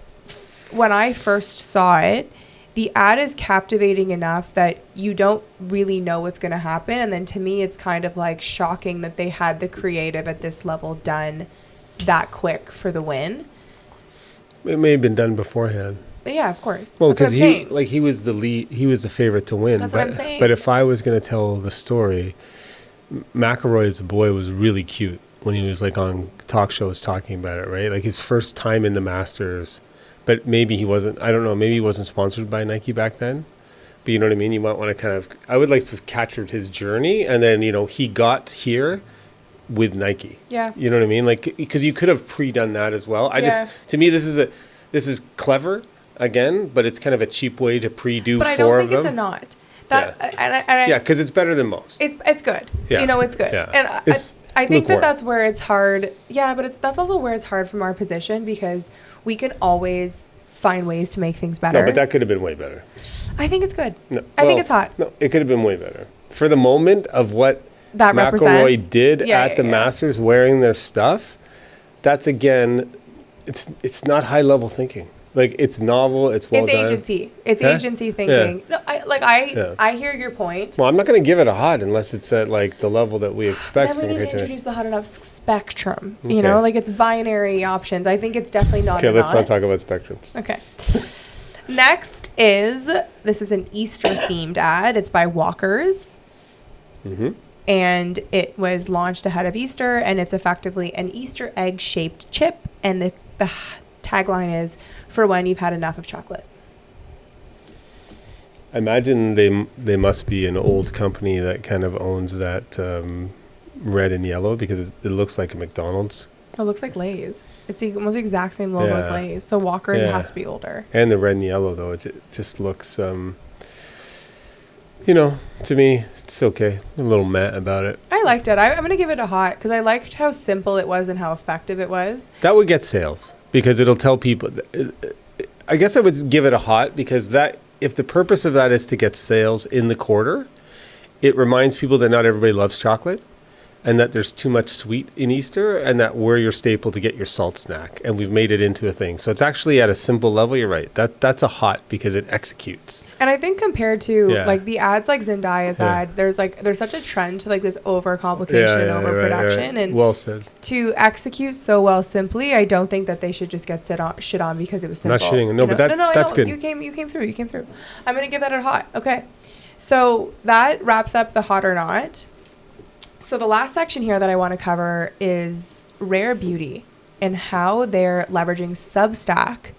S1: when I first saw it, the ad is captivating enough that you don't really know what's going to happen. And then to me, it's kind of like shocking that they had the creative at this level done that quick for the win.
S3: It may have been done beforehand.
S1: But yeah, of course.
S3: Well,
S1: That's
S3: because
S1: what I'm saying.
S3: he was the lead, he was the favorite to win.
S1: That's
S3: but,
S1: what I'm saying.
S3: But if I was going to tell the story, McElroy as a boy was really cute when he was like on talk shows talking about it, right? Like his first time in the Masters, but maybe he wasn't, I don't know, maybe he wasn't sponsored by Nike back then. But you know what I mean? You might want to kind of, I would like to have captured his journey, and then, you know, he got here with Nike.
S1: Yeah.
S3: You know what I mean? Like, because you could have pre-done that as well. To me, this is clever again, but it's kind of a cheap way to pre-do
S1: but
S3: four of them.
S1: But I don't think it's a not. That,
S3: Yeah, because it's better than most.
S1: It's good.
S3: Yeah.
S1: You know, it's good.
S3: Yeah.
S1: And I think
S3: lukewarm.
S1: that's where it's hard. Yeah, but that's also where it's hard from our position because we can always find ways to make things better.
S3: No, but that could have been way better.
S1: I think it's good.
S3: No,
S1: I think it's hot.
S3: No, it could have been way better. For the moment of what
S1: That
S3: McElroy
S1: represents.
S3: did at the Masters wearing their stuff, that's again, it's not high level thinking. Like it's novel, it's well
S1: It's
S3: done.
S1: agency. It's
S3: Huh?
S1: agency thinking.
S3: Yeah.
S1: No, I hear your point.
S3: Well, I'm not going to give it a hot unless it's at like the level that we expect
S1: Then we
S3: from
S1: need to
S3: here today.
S1: introduce the hot enough spectrum.
S3: Okay.
S1: You know, like it's binary options. I think it's definitely not.
S3: Okay, let's not talk about spectrums.
S1: Okay. Next this is an Easter themed ad. It's by Walkers.
S3: Mm-hmm.
S1: And it was launched ahead of Easter, and it's effectively an Easter egg shaped chip. And the tagline is for when you've had enough of chocolate.
S3: I imagine they must be an old company that kind of owns that red and yellow because it looks like a McDonald's.
S1: Oh, it looks like Lay's. It's almost the exact same logo as
S3: Yeah.
S1: Lay's. So Walkers
S3: Yeah.
S1: has to be older.
S3: And the red and yellow, though, it just looks, you know, to me, it's okay. I'm a little meh about it.
S1: I liked it. I'm going to give it a hot because I liked how simple it was and how effective it was.
S3: That would get sales because it'll tell people. I guess I would give it a hot because that if the purpose of that is to get sales in the quarter, it reminds people that not everybody loves chocolate and that there's too much sweet in Easter and that we're your staple to get your salt snack. And we've made it into a thing. So it's actually at a simple level. You're right. That's a hot because it executes.
S1: And I think compared to like the ads like Zendaya's ad, there's such a trend to like this overcomplication and overproduction.
S3: Right.
S1: And
S3: well said.
S1: to execute so well simply, I don't think that they should just get shit on because it was simple.
S3: Not shitting. No, but that's good.
S1: You came through. I'm going to give that a hot. Okay. So that wraps up the hot or not. So the last section here that I want to cover is Rare Beauty and how they're leveraging Substack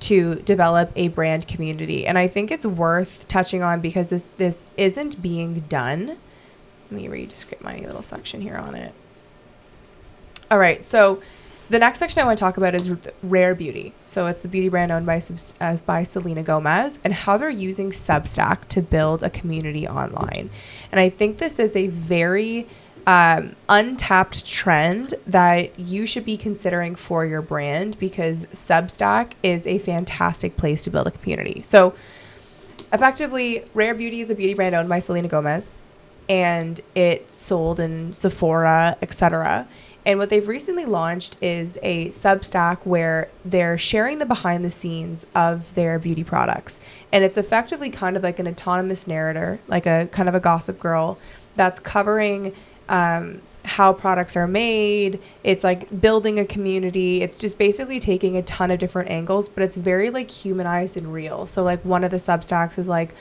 S1: to develop a brand community. And I think it's worth touching on because this isn't being done. Let me read my little section here on it. All right. So the next section I want to talk about is Rare Beauty. So it's the beauty brand owned by Selena Gomez and how they're using Substack to build a community online. And I think this is a very untapped trend that you should be considering for your brand because Substack is a fantastic place to build a community. So effectively, Rare Beauty is a beauty brand owned by Selena Gomez and it's sold in Sephora, etc. And what they've recently launched is a Substack where they're sharing the behind the scenes of their beauty products. And it's effectively kind of like an autonomous narrator, like a kind of a Gossip Girl that's covering how products are made. It's like building a community. It's just basically taking a ton of different angles, but it's very like humanized and real. So like one of the Substacks is like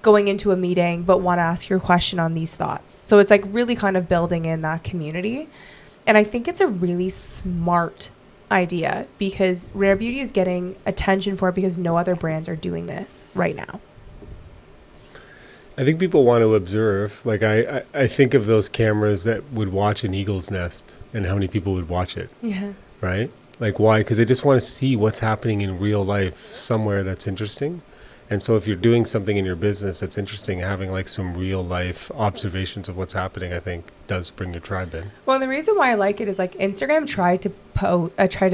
S1: going into a meeting, but want to ask your question on these thoughts. So it's like really kind of building in that community. And I think it's a really smart idea because Rare Beauty is getting attention for it because no other brands are doing this right now.
S3: I think people want to observe. Like I think of those cameras that would watch an eagle's nest and how many people would watch it.
S1: Yeah.
S3: Right? Like why? Because they just want to see what's happening in real life somewhere that's interesting. And so if you're doing something in your business that's interesting, having like some real life observations of what's happening, I think does bring your tribe in.
S1: Well, the reason why I like it is like Instagram tried to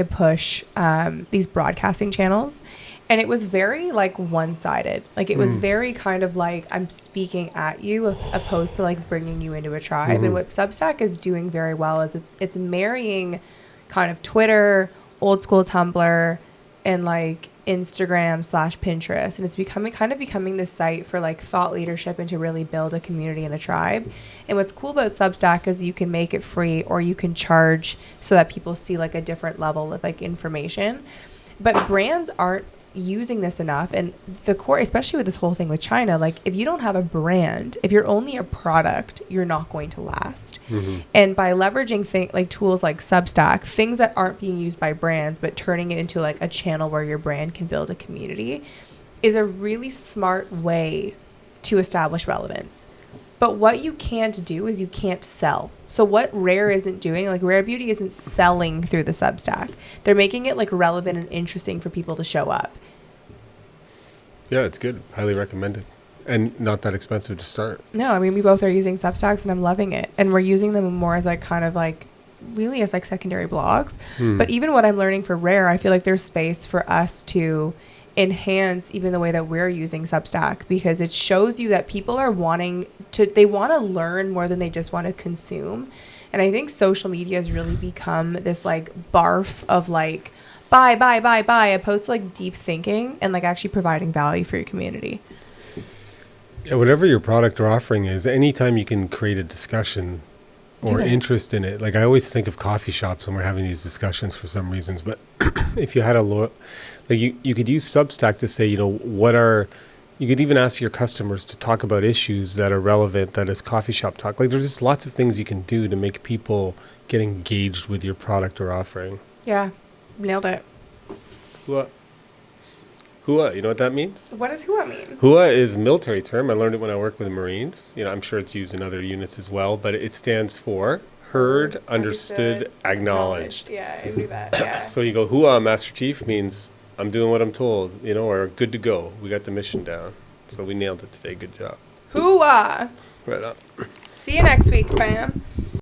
S1: push these broadcasting channels, and it was very like one-sided. Like it was very kind of like I'm speaking at you opposed to like bringing you into a tribe. And what Substack is doing very well is it's marrying kind of Twitter, old school Tumblr, and like Instagram/Pinterest, and it's becoming this site for like thought leadership and to really build a community and a tribe. And what's cool about Substack is you can make it free or you can charge so that people see like a different level of like information. But brands aren't using this enough, and the core, especially with this whole thing with China, like if you don't have a brand, if you're only a product, you're not going to last. And by leveraging like tools like Substack, things that aren't being used by brands but turning it into like a channel where your brand can build a community is a really smart way to establish relevance. But what you can't do is you can't sell. So what Rare isn't doing, like Rare Beauty isn't selling through the Substack. They're making it like relevant and interesting for people to show up.
S3: Yeah, it's good. Highly recommended. And not that expensive to start.
S1: No, I mean, we both are using Substacks and I'm loving it. And we're using them more as like kind of like really as like secondary blogs. But even what I'm learning for Rare, I feel like there's space for us to enhance even the way that we're using Substack, because it shows you that people are they want to learn more than they just want to consume. And I think social media has really become this like barf of like buy, opposed to like deep thinking and like actually providing value for your community.
S3: Yeah, whatever your product or offering is, anytime you can create a discussion or interest in it. Like I always think of coffee shops when we're having these discussions for some reasons, but if you had you could use Substack to say, you could even ask your customers to talk about issues that are relevant, that is coffee shop talk. Like there's just lots of things you can do to make people get engaged with your product or offering.
S1: Yeah, nailed it.
S3: Hua. Hua, you know what that means?
S1: What does Hua mean?
S3: Hua is a military term. I learned it when I worked with the Marines. I'm sure it's used in other units as well, but it stands for heard, understood, acknowledged.
S1: Yeah, I knew that. Yeah.
S3: So you go, Hua, Master Chief, means I'm doing what I'm told, or good to go. We got the mission down. So we nailed it today. Good job.
S1: Hua.
S3: Right on.
S1: See you next week, fam.